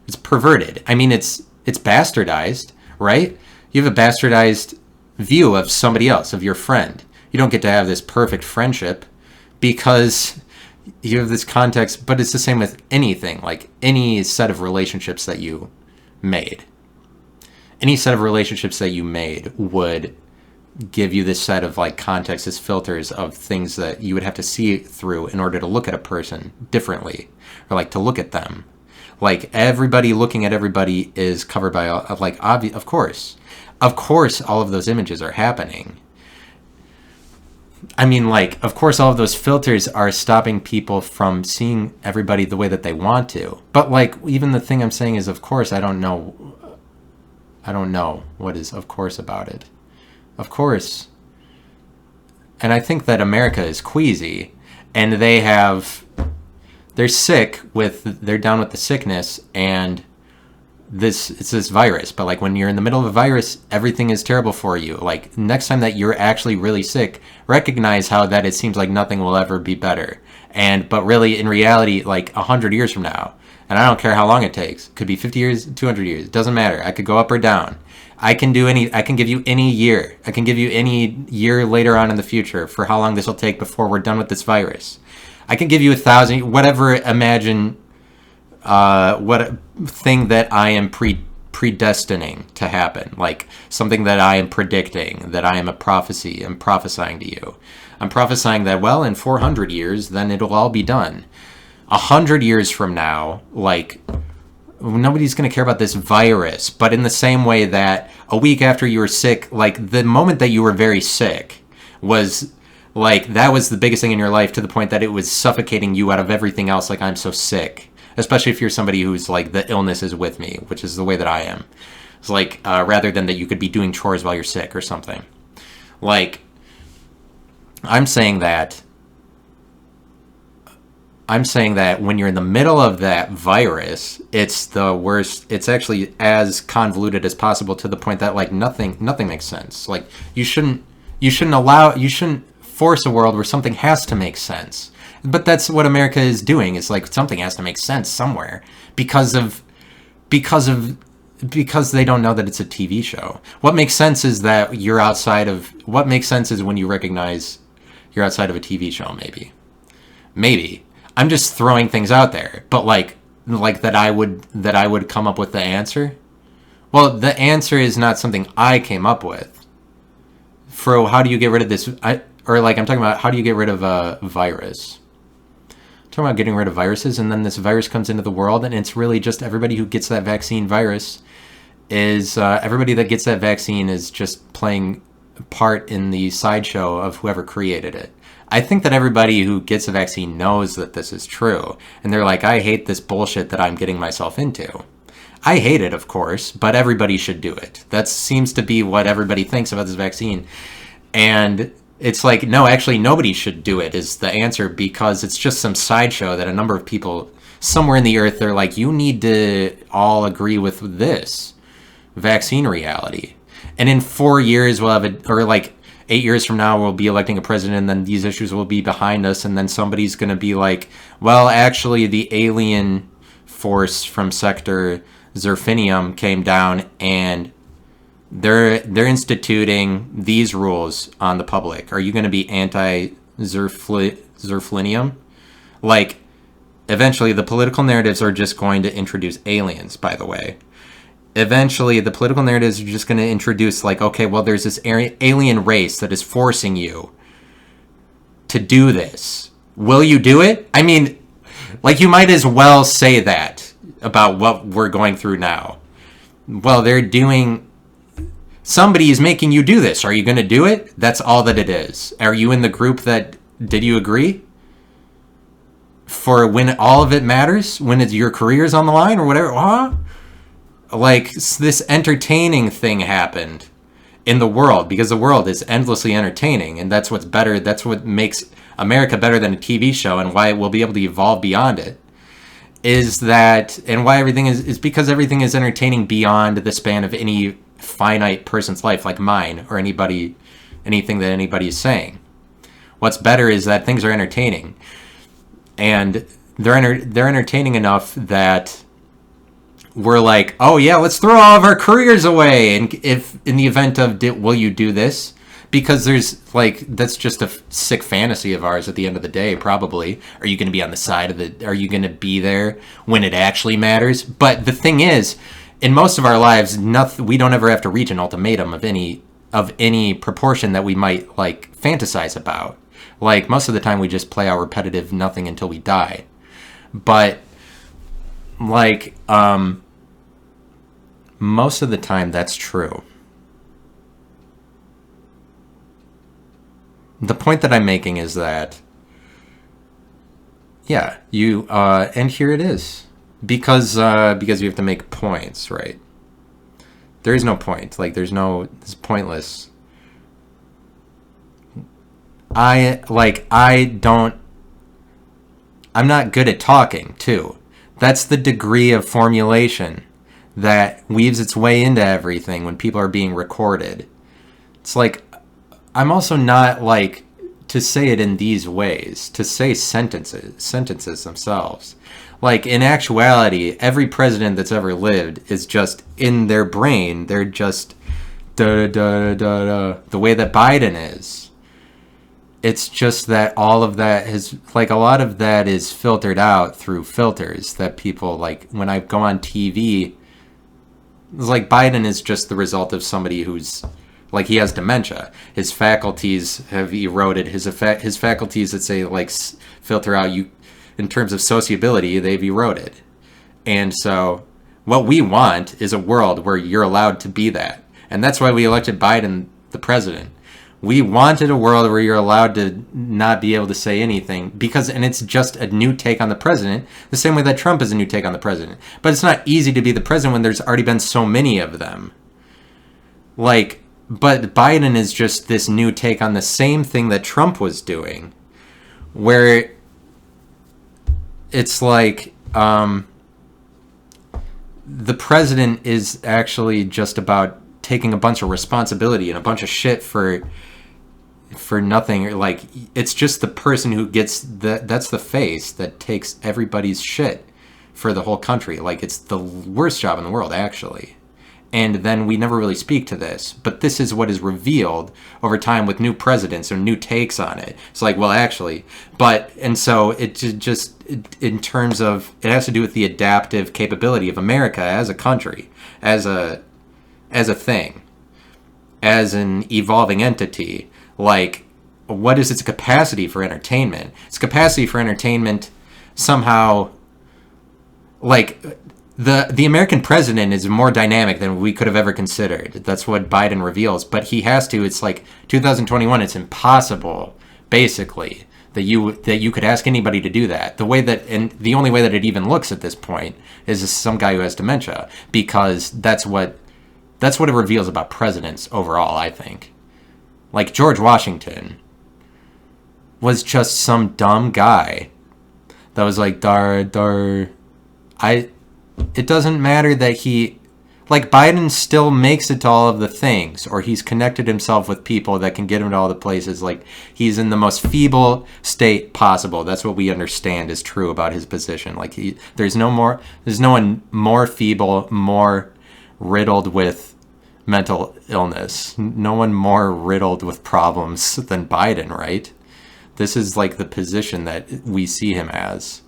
it's perverted. I mean, it's bastardized, right? You have a bastardized view of somebody else, of your friend. You don't get to have this perfect friendship because you have this context, but it's the same with anything, like any set of relationships that you made. Any set of relationships that you made would give you this set of like context, as filters of things that you would have to see through in order to look at a person differently, or like to look at them. Like everybody looking at everybody is covered by like obvious. Of course, all of those images are happening. I mean, like, of course, all of those filters are stopping people from seeing everybody the way that they want to. But like, even the thing I'm saying is, of course, I don't know what is of course about it. Of course. And I think that America is queasy, and they're down with the sickness, and it's this virus. But like when you're in the middle of a virus, everything is terrible for you. Like next time that you're actually really sick, recognize how that it seems like nothing will ever be better. But really in reality, like 100 years from now, and I don't care how long it takes. It could be 50 years, 200 years. It doesn't matter. I could go up or down. I can give you any year. I can give you any year later on in the future for how long this will take before we're done with this virus. I can give you 1,000, whatever, imagine what thing that I am predestining to happen. Like something that I am predicting, that I am I'm prophesying to you. I'm prophesying that, well, in 400 years, then it'll all be done. 100 years from now, like, nobody's going to care about this virus. But in the same way that a week after you were sick, like, the moment that you were very sick was, like, that was the biggest thing in your life, to the point that it was suffocating you out of everything else. Like, I'm so sick. Especially if you're somebody who's, like, the illness is with me, which is the way that I am. It's like, rather than that you could be doing chores while you're sick or something. Like, I'm saying that when you're in the middle of that virus, it's the worst. It's actually as convoluted as possible, to the point that, like, nothing makes sense. Like, you shouldn't force a world where something has to make sense. But that's what America is doing. It's like something has to make sense somewhere because they don't know that it's a TV show. What makes sense is that what makes sense is when you recognize you're outside of a TV show, maybe. I'm just throwing things out there, but like that I would come up with the answer. Well, the answer is not something I came up with. For how do you get rid of this? I'm talking about how do you get rid of a virus? I'm talking about getting rid of viruses, and then this virus comes into the world, and it's really just everybody who gets that vaccine virus is everybody that gets that vaccine is just playing a part in the sideshow of whoever created it. I think that everybody who gets a vaccine knows that this is true, and they're like, I hate this bullshit that I'm getting myself into. I hate it, of course, but everybody should do it. That seems to be what everybody thinks about this vaccine. And it's like, no, actually, nobody should do it is the answer, because it's just some sideshow that a number of people somewhere in the earth, they're like, you need to all agree with this vaccine reality. And in 4 years, we'll have it, or like 8 years from now, we'll be electing a president, and then these issues will be behind us, and then somebody's going to be like, well, actually, the alien force from Sector Zerfinium came down, and they're instituting these rules on the public. Are you going to be anti-Zerflinium? Like, eventually, the political narratives are just going to introduce aliens, by the way. Eventually, the political narratives are just going to introduce, like, okay, well, there's this alien race that is forcing you to do this. Will you do it? I mean, like, you might as well say that about what we're going through now. Well, somebody is making you do this. Are you going to do it? That's all that it is. Are you in the group did you agree? For when all of it matters? When your career's on the line or whatever? Huh? Like, this entertaining thing happened in the world, because the world is endlessly entertaining, and that's what's better. That's what makes America better than a TV show, and why we'll be able to evolve beyond it. Is that, and why everything is because everything is entertaining beyond the span of any finite person's life, like mine or anything that anybody is saying. What's better is that things are entertaining, and they're entertaining enough that we're like, oh yeah, let's throw all of our careers away. And if in the event of, will you do this? Because there's like, that's just a sick fantasy of ours at the end of the day, probably. Are you going to be on the side of are you going to be there when it actually matters? But the thing is, in most of our lives, we don't ever have to reach an ultimatum of any proportion that we might like fantasize about. Like, most of the time we just play our repetitive nothing until we die. But like, most of the time that's true. The point that I'm making is that, yeah, you, and here it is. Because you have to make points, right? There is no point. Like, it's pointless. I'm not good at talking, too. That's the degree of formulation that weaves its way into everything when people are being recorded. It's like, I'm also not like to say it in these ways, to say sentences themselves. Like, in actuality, every president that's ever lived is just in their brain. They're just da da da da. The way that Biden is. It's just that all of that is, like, a lot of that is filtered out through filters that people, like, when I go on TV, it's like Biden is just the result of somebody who's, like, he has dementia. His faculties have eroded. His faculties that say, like, filter out you in terms of sociability, they've eroded. And so what we want is a world where you're allowed to be that. And that's why we elected Biden the president. We wanted a world where you're allowed to not be able to say anything, and it's just a new take on the president, the same way that Trump is a new take on the president. But it's not easy to be the president when there's already been so many of them. Like, but Biden is just this new take on the same thing that Trump was doing, where it's like, the president is actually just about taking a bunch of responsibility and a bunch of shit for nothing. Like, it's just the person who gets that's the face that takes everybody's shit for the whole country. Like, it's the worst job in the world, actually. And then we never really speak to this, but this is what is revealed over time with new presidents or new takes on it. It's like, well, actually, and so it just in terms of, it has to do with the adaptive capability of America as a country, as a as a thing, as an evolving entity. Like, what is its capacity for entertainment? Its capacity for entertainment somehow, like, the American president is more dynamic than we could have ever considered. That's what Biden reveals. But he has to. It's like 2021. It's impossible, basically, that you could ask anybody to do that. And the only way that it even looks at this point is some guy who has dementia, because that's what it reveals about presidents overall, I think. Like, George Washington was just some dumb guy that was like, it doesn't matter that like, Biden still makes it to all of the things, or he's connected himself with people that can get him to all the places. Like, he's in the most feeble state possible. That's what we understand is true about his position. Like, there's no one more feeble, more riddled with mental illness, no one more riddled with problems than Biden, right? This is like the position that we see him as.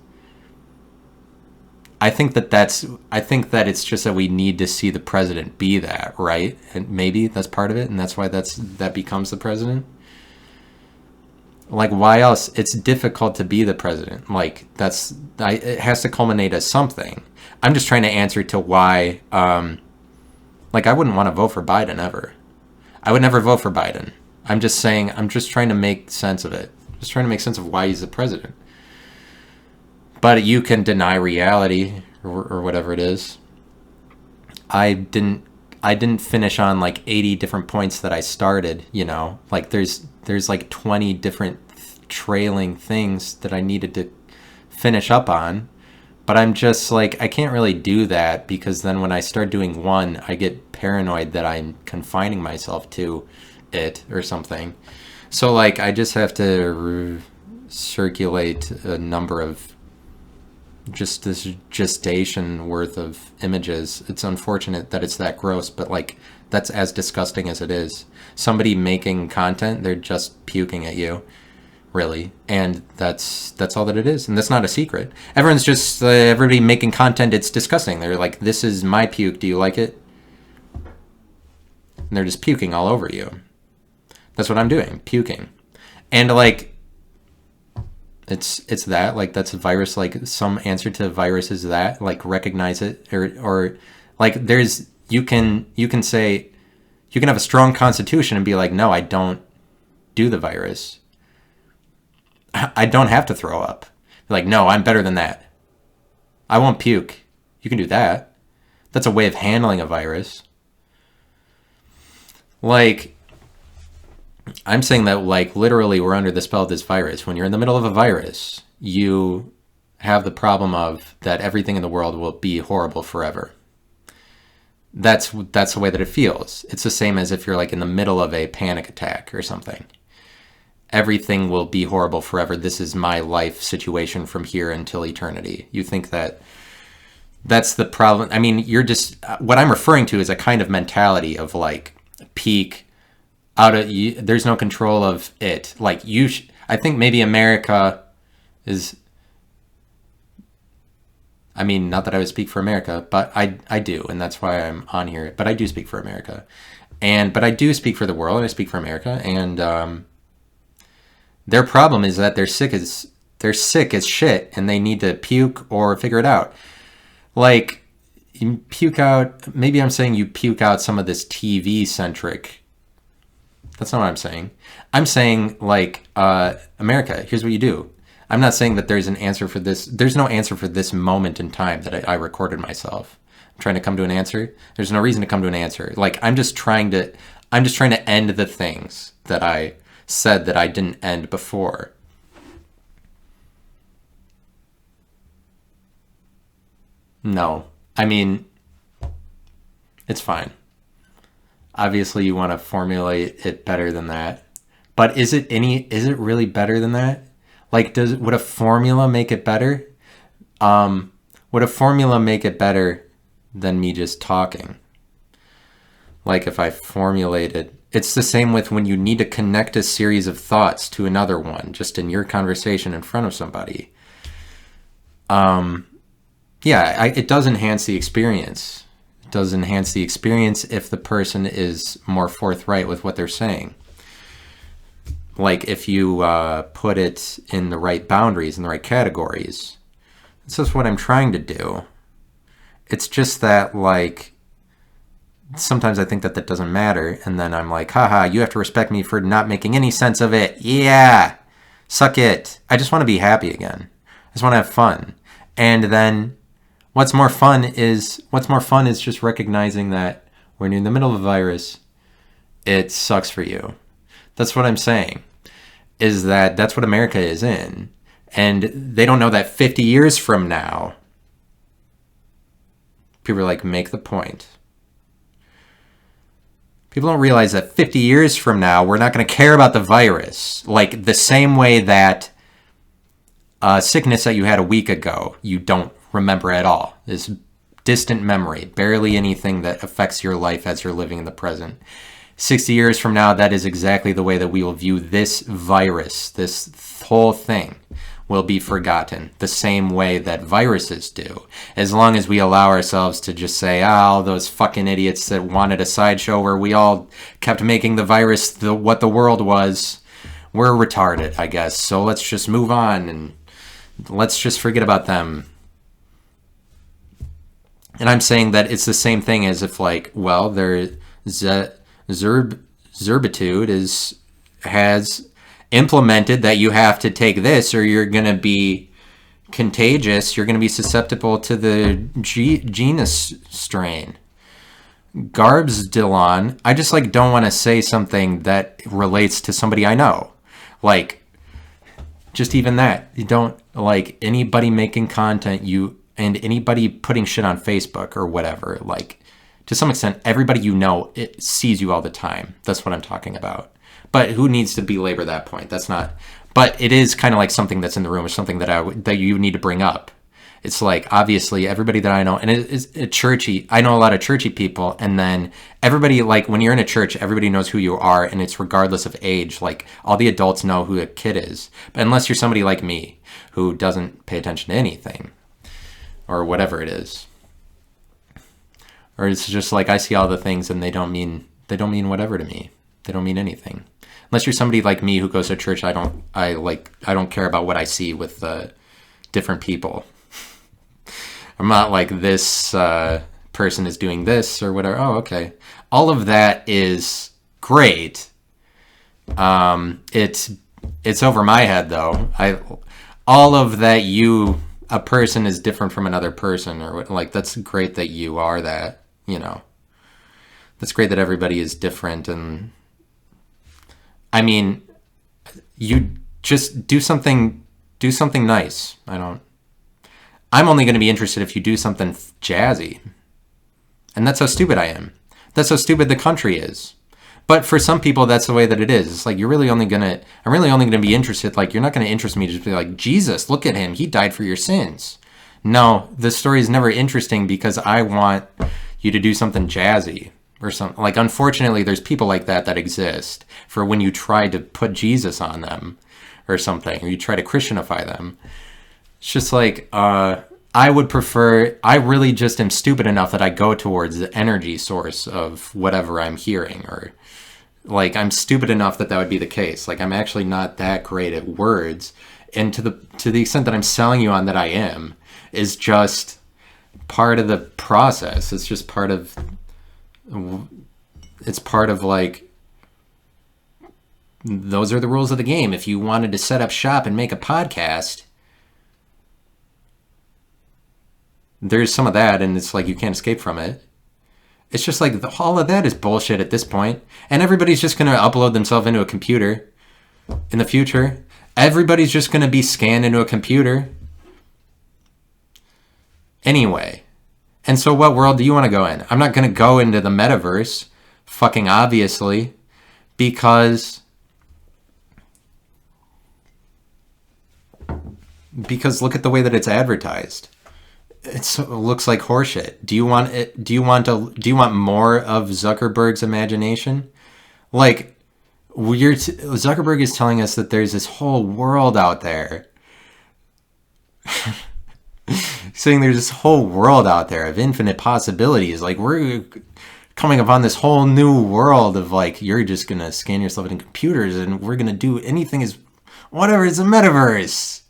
I think that it's just that we need to see the president be that, right? And maybe that's part of it, and that's why that becomes the president. Like, why else? It's difficult to be the president. Like, it has to culminate as something. I'm just trying to answer to why. Like, I wouldn't want to vote for Biden ever. I would never vote for Biden. I'm just trying to make sense of it. Just trying to make sense of why he's the president. But you can deny reality or whatever it is. I didn't finish on like 80 different points that I started, you know. Like, there's like 20 different trailing things that I needed to finish up on. But I'm just like, I can't really do that, because then when I start doing one, I get paranoid that I'm confining myself to it or something. So, like, I just have to circulate a number of just this gestation worth of images. It's unfortunate that it's that gross, but, like, that's as disgusting as it is. Somebody making content, they're just puking at you, really, and that's all that it is. And that's not a secret. Everyone's just everybody making content, it's disgusting. They're like, this is my puke, do you like it? And they're just puking all over you. That's what I'm doing, puking. And, like, it's that, like, that's a virus. Like, some answer to a virus is that, like, recognize it, or like, you can say, you can have a strong constitution and be like, no, I don't do the virus. I don't have to throw up. Like, no, I'm better than that. I won't puke. You can do that. That's a way of handling a virus. Like, I'm saying that, like, literally we're under the spell of this virus. When you're in the middle of a virus, you have the problem of that everything in the world will be horrible forever. That's the way that it feels. It's the same as if you're, like, in the middle of a panic attack or something. Everything will be horrible forever. This is my life situation from here until eternity. You think that's the problem. I mean, what I'm referring to is a kind of mentality of, like, peak out of you. There's no control of it. Like, I think maybe America is, I mean, not that I would speak for America, but I do, and that's why I'm on here. But I do speak for America, but I do speak for the world, and I speak for America, and their problem is that they're sick as shit, and they need to puke or figure it out. Like, you puke out. Maybe I'm saying you puke out some of this TV centric. That's not what I'm saying. I'm saying, like, America, here's what you do. I'm not saying that there's an answer for this. There's no answer for this moment in time that I recorded myself. I'm trying to come to an answer. There's no reason to come to an answer. Like, I'm just trying to end the things that I said that I didn't end before. No. I mean, it's fine. Obviously, you want to formulate it better than that. But is it really better than that? Like, would a formula make it better? Would a formula make it better than me just talking? Like, if I formulated, it's the same with when you need to connect a series of thoughts to another one, just in your conversation in front of somebody. Yeah, it does enhance the experience. does enhance the experience if the person is more forthright with what they're saying. Like if you put it in the right boundaries, in the right categories. This is what I'm trying to do. It's just that, like, sometimes I think that doesn't matter, and then I'm like, haha, you have to respect me for not making any sense of it. Yeah, suck it. I just want to be happy again. I just want to have fun. And then what's more fun is just recognizing that when you're in the middle of a virus, it sucks for you. That's what I'm saying, is that that's what America is in. And they don't know that 50 years from now, people are like, make the point. People don't realize that 50 years from now, we're not going to care about the virus. Like the same way that sickness that you had a week ago, you don't remember at all. This distant memory, barely anything that affects your life as you're living in the present. 60 years from now, that is exactly the way that we will view this virus. This whole thing will be forgotten the same way that viruses do. As long as we allow ourselves to just say, all those fucking idiots that wanted a sideshow where we all kept making the virus what the world was, we're retarded, I guess. So let's just move on and let's just forget about them. And I'm saying that it's the same thing as if, like, well, Zerbitude has implemented that you have to take this or you're going to be contagious, you're going to be susceptible to the genus strain. Garbs Dillon, I just like don't want to say something that relates to somebody I know. Like, just even that. You don't like anybody making content, and anybody putting shit on Facebook or whatever, like, to some extent, everybody you know, it sees you all the time. That's what I'm talking about. But who needs to belabor that point? That's not. But it is kind of like something that's in the room, or something that you need to bring up. It's like, obviously, everybody that I know, and it's churchy. I know a lot of churchy people, and then everybody, like, when you're in a church, everybody knows who you are, and it's regardless of age. Like, all the adults know who a kid is. But unless you're somebody like me, who doesn't pay attention to anything, or whatever it is. Or it's just like I see all the things and they don't mean whatever to me. They don't mean anything. Unless you're somebody like me who goes to church, I don't care about what I see with different people. I'm not like this person is doing this or whatever. Oh, okay. All of that is great. It's over my head though. All of that a person is different from another person, or like, that's great that you are that, you know. That's great that everybody is different, and I mean, you just do something nice. I'm only going to be interested if you do something jazzy. And that's how stupid I am. That's how stupid the country is. But for some people, that's the way that it is. It's like, I'm really only going to be interested. Like, you're not going to interest me to just be like, Jesus, look at him. He died for your sins. No, the story is never interesting because I want you to do something jazzy or something. Like, unfortunately, there's people like that exist for when you try to put Jesus on them or something, or you try to Christianify them. It's just like, I really just am stupid enough that I go towards the energy source of whatever I'm hearing, or like, I'm stupid enough that would be the case. Like, I'm actually not that great at words. And to the extent that I'm selling you on that I am, is just part of the process. It's just part of like, those are the rules of the game. If you wanted to set up shop and make a podcast, there's some of that, and it's like, you can't escape from it. It's just like, all of that is bullshit at this point. And everybody's just going to upload themselves into a computer in the future. Everybody's just going to be scanned into a computer. Anyway. And so what world do you want to go in? I'm not going to go into the metaverse, fucking obviously, because look at the way that it's advertised. It looks like horseshit. Do you want more of Zuckerberg's imagination? Like, Zuckerberg is telling us that there's this whole world out there. saying there's this whole world out there of infinite possibilities. Like, we're coming upon this whole new world of like, you're just gonna scan yourself in computers and we're gonna do anything is whatever, it's a metaverse.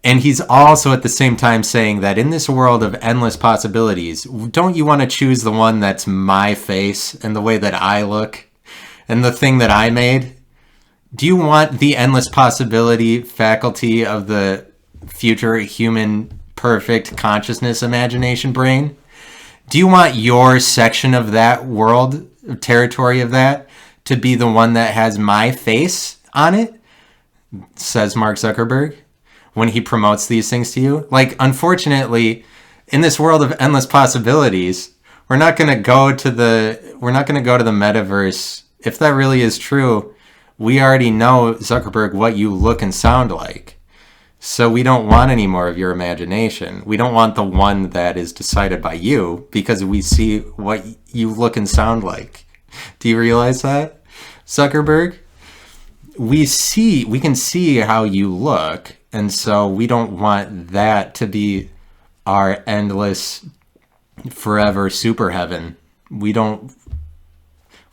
And he's also at the same time saying that in this world of endless possibilities, don't you want to choose the one that's my face and the way that I look and the thing that I made? Do you want the endless possibility faculty of the future human perfect consciousness imagination brain? Do you want your section of that world, territory of that, to be the one that has my face on it? Says Mark Zuckerberg when he promotes these things to you. Like, unfortunately, in this world of endless possibilities, we're not going to go to the metaverse. If that really is true, we already know, Zuckerberg, what you look and sound like. So we don't want any more of your imagination. We don't want the one that is decided by you because we see what you look and sound like. Do you realize that, Zuckerberg? We can see how you look, and so we don't want that to be our endless, forever super heaven. We don't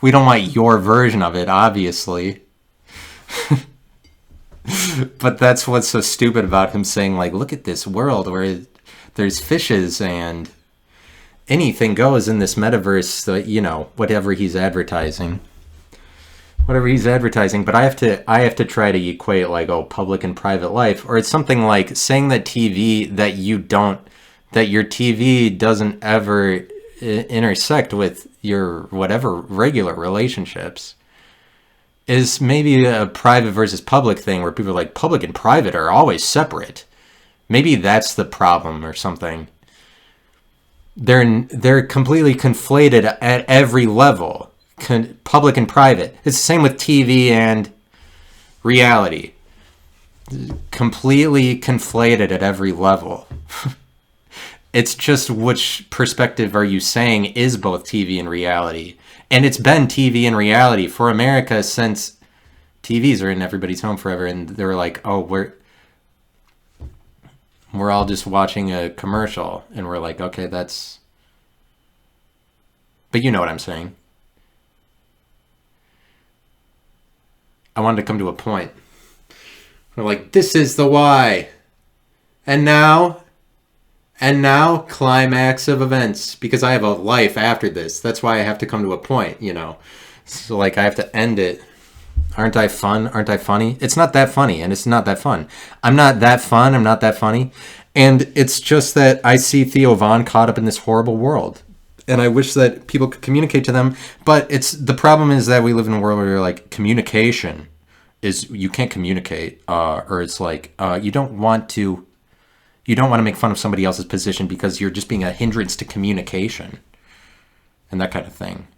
want your version of it, obviously. But that's what's so stupid about him saying, like, look at this world where there's fishes and anything goes in this metaverse, so, you know, whatever he's advertising. But I have to try to equate, like, oh, public and private life. Or it's something like saying that your TV doesn't ever intersect with your whatever regular relationships. Is maybe a private versus public thing where people are like, public and private are always separate. Maybe that's the problem or something. They're completely conflated at every level, public and private. It's the same with TV and reality. Completely conflated at every level. It's just which perspective are you saying is both TV and reality? And it's been TV and reality for America since TVs are in everybody's home forever. And they were like, oh, we're all just watching a commercial. And we're like, okay, that's... But you know what I'm saying. I wanted to come to a point. We're like, this is the why. And now, climax of events, because I have a life after this. That's why I have to come to a point, you know. So, like, I have to end it. Aren't I fun? Aren't I funny? It's not that funny, and it's not that fun. I'm not that fun. I'm not that funny. And it's just that I see Theo Von caught up in this horrible world. And I wish that people could communicate to them. But the problem is that we live in a world where, like, communication is, you can't communicate. Or it's like, you don't want to make fun of somebody else's position because you're just being a hindrance to communication and that kind of thing.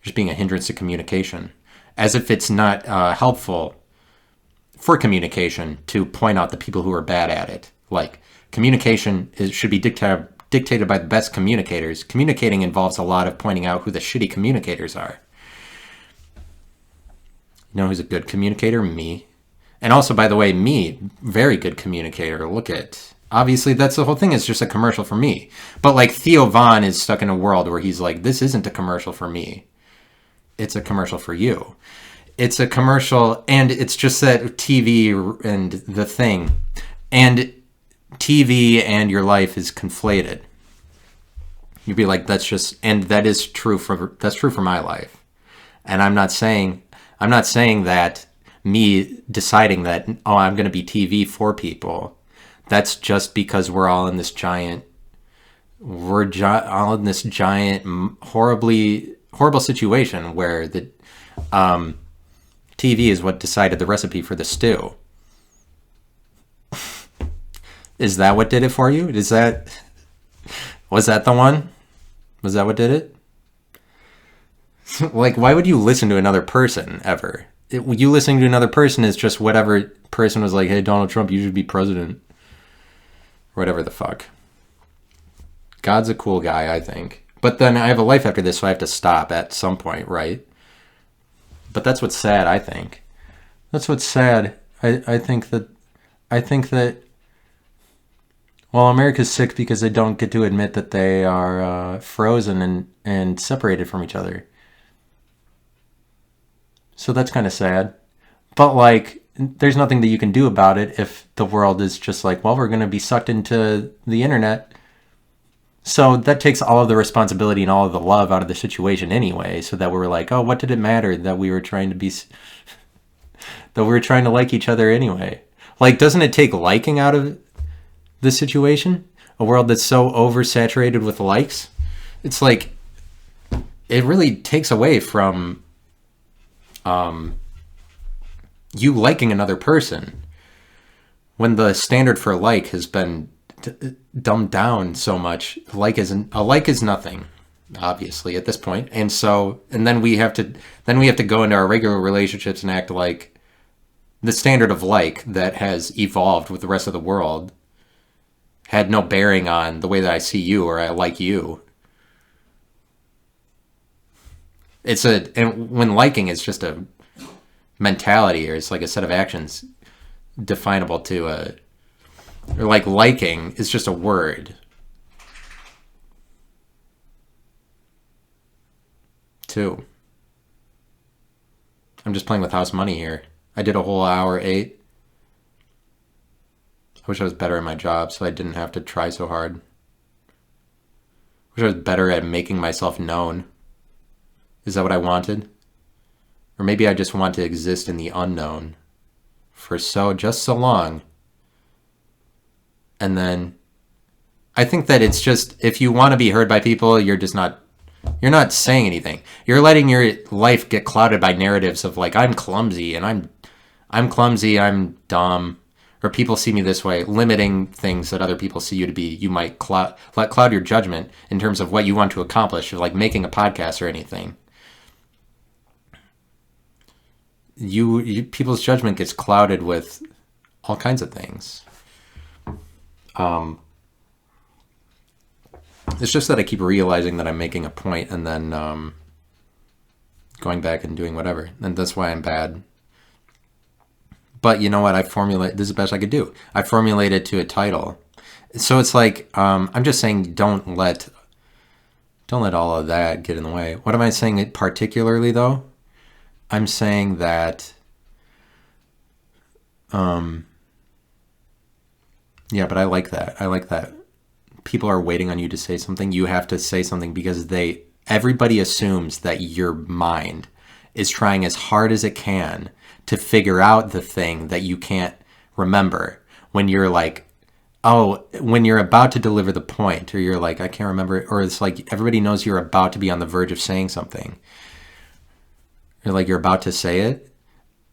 Just being a hindrance to communication. As if it's not helpful for communication to point out the people who are bad at it. Like, communication should be dictated by the best communicators. Communicating involves a lot of pointing out who the shitty communicators are. You know who's a good communicator? Me. And also, by the way, me, very good communicator. Look at, obviously, that's the whole thing. It's just a commercial for me. But like Theo Von is stuck in a world where he's like, this isn't a commercial for me. It's a commercial for you. It's a commercial, and it's just that TV and the thing. And TV and your life is conflated. You'd be like, that's just, and that is true that's true for my life. And I'm not saying that me deciding that, oh, I'm going to be TV for people. That's just because we're all in this giant, horrible situation where the TV is what decided the recipe for the stew. Is that what did it for you? Was that the one? Was that what did it? Like, why would you listen to another person ever? You listening to another person is just whatever person was like, hey, Donald Trump, you should be president. Or whatever the fuck. God's a cool guy, I think. But then I have a life after this, so I have to stop at some point, right? But that's what's sad, I think. That's what's sad. I think that Well, America's sick because they don't get to admit that they are frozen and separated from each other. So that's kind of sad. But like, there's nothing that you can do about it if the world is just like, well, we're going to be sucked into the internet. So that takes all of the responsibility and all of the love out of the situation anyway. So that we're like, oh, what did it matter that we were trying to be, that we were trying to like each other anyway? Like, doesn't it take liking out of the situation? A world that's so oversaturated with likes? It's like, it really takes away from you liking another person when the standard for like has been dumbed down so much. A like is nothing, obviously, at this point. And so, and then we have to go into our regular relationships and act like the standard of like that has evolved with the rest of the world had no bearing on the way that I see you or I like you. And when liking is just a mentality, or it's like a set of actions definable to or like liking is just a word. Too. I'm just playing with house money here. I did a whole hour 8. I wish I was better at my job so I didn't have to try so hard. I wish I was better at making myself known. Is that what I wanted? Or maybe I just want to exist in the unknown for just so long. And then I think that it's just, if you want to be heard by people, you're not saying anything. You're letting your life get clouded by narratives of like, I'm clumsy and I'm clumsy, I'm dumb, or people see me this way, limiting things that other people see you to be. You might let cloud your judgment in terms of what you want to accomplish, like making a podcast or anything. People's judgment gets clouded with all kinds of things. It's just that I keep realizing that I'm making a point and then going back and doing whatever, and that's why I'm bad. But you know what? This is the best I could do. I formulated to a title, so it's like I'm just saying, don't let all of that get in the way. What am I saying particularly though? I'm saying that, yeah, but I like that. I like that people are waiting on you to say something. You have to say something because everybody assumes that your mind is trying as hard as it can to figure out the thing that you can't remember when you're like, oh, when you're about to deliver the point, or you're like, I can't remember it, or it's like everybody knows you're about to be on the verge of saying something. You're about to say it,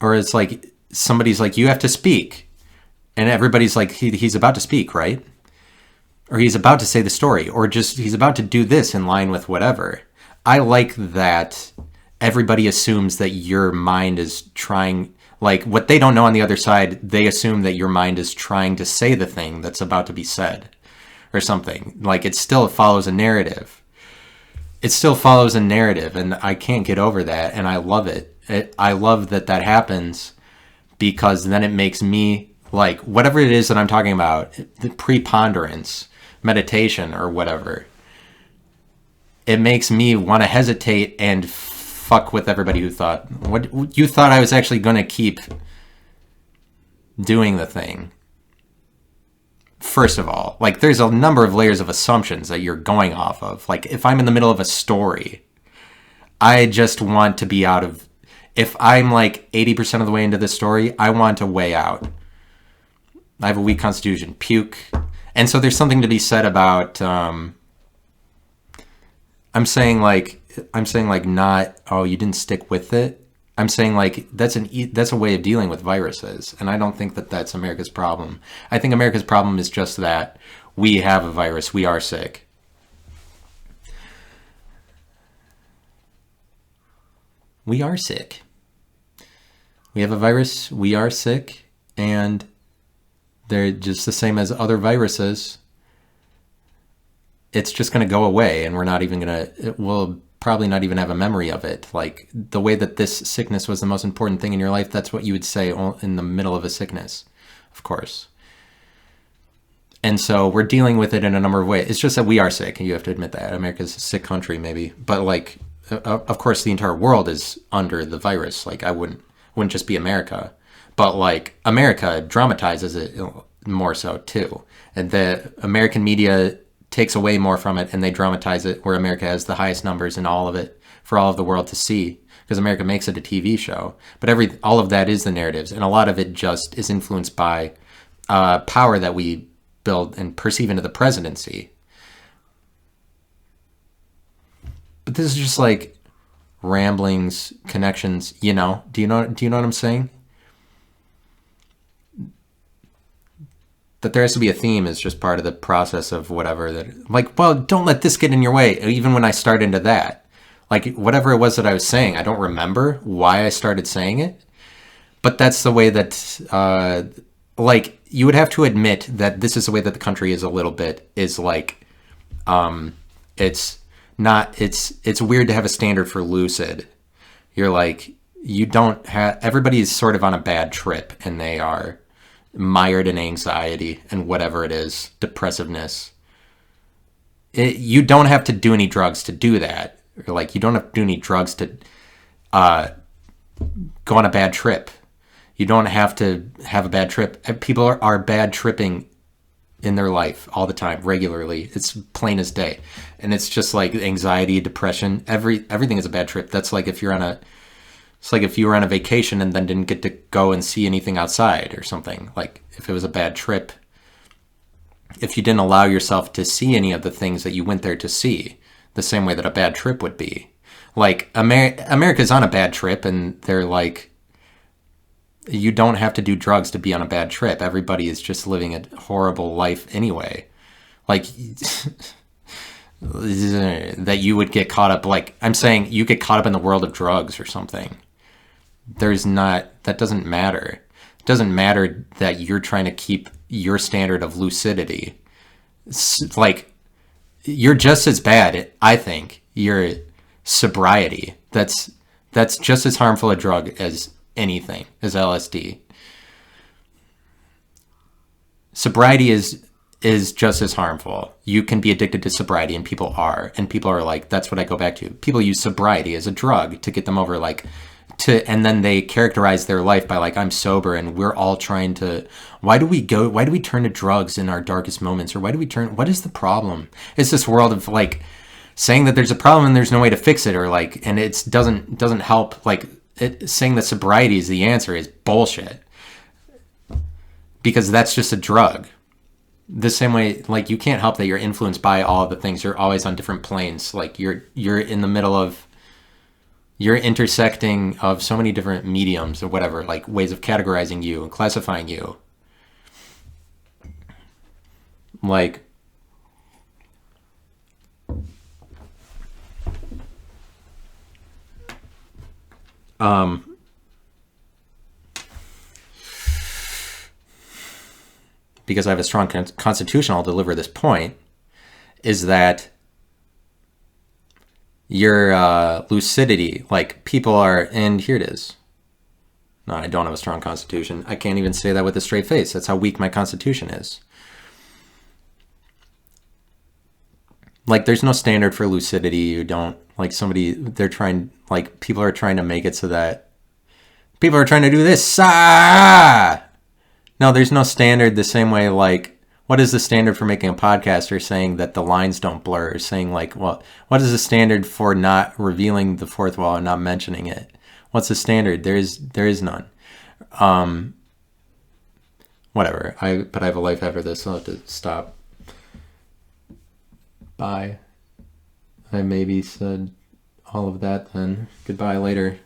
or it's like somebody's like, you have to speak, and everybody's like, he's about to speak, right? Or he's about to say the story, or just he's about to do this in line with whatever. I like that everybody assumes that your mind is trying, like what they don't know on the other side, they assume that your mind is trying to say the thing that's about to be said or something. Like it still follows a narrative. It still follows a narrative, and I can't get over that, and I love it. I love that happens, because then it makes me, like, whatever it is that I'm talking about, the preponderance, meditation, or whatever, it makes me want to hesitate and fuck with everybody who thought I was actually going to keep doing the thing. First of all, like, there's a number of layers of assumptions that you're going off of. Like, if I'm in the middle of a story, I just want to be out of... If I'm like 80% of the way into the story, I want to way out. I have a weak constitution. Puke. And so there's something to be said about... I'm saying not, oh, you didn't stick with it. I'm saying like that's a way of dealing with viruses, and I don't think that that's America's problem. I think America's problem is just that we have a virus. We are sick. We are sick. We have a virus. We are sick, and they're just the same as other viruses. It's just going to go away, and we'll probably not even have a memory of it. Like, the way that this sickness was the most important thing in your life, that's what you would say in the middle of a sickness, of course. And so we're dealing with it in a number of ways. It's just that we are sick, and you have to admit that. America's a sick country, maybe. But, like, of course, the entire world is under the virus. Like, I wouldn't just be America. But, like, America dramatizes it more so, too. And the American media takes away more from it, and they dramatize it, where America has the highest numbers in all of it for all of the world to see. Because America makes it a TV show. But all of that is the narratives. And a lot of it just is influenced by power that we build and perceive into the presidency. But this is just like ramblings, connections, you know? Do you know what I'm saying? That there has to be a theme is just part of the process of whatever that, like, well, don't let this get in your way. Even when I start into that, like, whatever it was that I was saying, I don't remember why I started saying it, but that's the way that, like, you would have to admit that this is the way that the country is a little bit, is like, it's weird to have a standard for lucid. You're like, you don't have, everybody is sort of on a bad trip, and they are mired in anxiety and whatever it is, depressiveness. You don't have to do any drugs to do that. Or like, you don't have to do any drugs to go on a bad trip. You don't have to have a bad trip. People are bad tripping in their life all the time, regularly. It's plain as day. And it's just like anxiety, depression, everything is a bad trip. That's like if it's like if you were on a vacation and then didn't get to go and see anything outside or something. Like if it was a bad trip, if you didn't allow yourself to see any of the things that you went there to see, the same way that a bad trip would be. Like America's on a bad trip, and they're like, you don't have to do drugs to be on a bad trip. Everybody is just living a horrible life anyway. Like, that you would get caught up, like, I'm saying you get caught up in the world of drugs or something. That doesn't matter. It doesn't matter that you're trying to keep your standard of lucidity. It's like, you're just as bad, I think, your sobriety. That's just as harmful a drug as anything, as LSD. Sobriety is just as harmful. You can be addicted to sobriety, and people are like, that's what I go back to. People use sobriety as a drug to get them over, like, and then they characterize their life by like, I'm sober, and we're all trying to, why do we turn to drugs in our darkest moments? Or what is the problem? It's this world of like saying that there's a problem and there's no way to fix it, or like, and it doesn't help, like, saying that sobriety is the answer is bullshit, because that's just a drug. The same way, like, you can't help that you're influenced by all of the things. You're always on different planes. Like, you're in the middle of, you're intersecting of so many different mediums or whatever, like ways of categorizing you and classifying you. Like, because I have a strong constitution, I'll deliver this point, is that your lucidity, like, people are, and here it is. No, I don't have a strong constitution. I can't even say that with a straight face. That's how weak my constitution is. Like, there's no standard for lucidity. You don't, like, people are trying to make it so that people are trying to do this. No, there's no standard the same way, like, what is the standard for making a podcast, or saying that the lines don't blur, or saying, like, well, what is the standard for not revealing the fourth wall and not mentioning it? What's the standard? There is none. Whatever. But I have a life after this, so I'll have to stop. Bye. I maybe said all of that then. Goodbye later.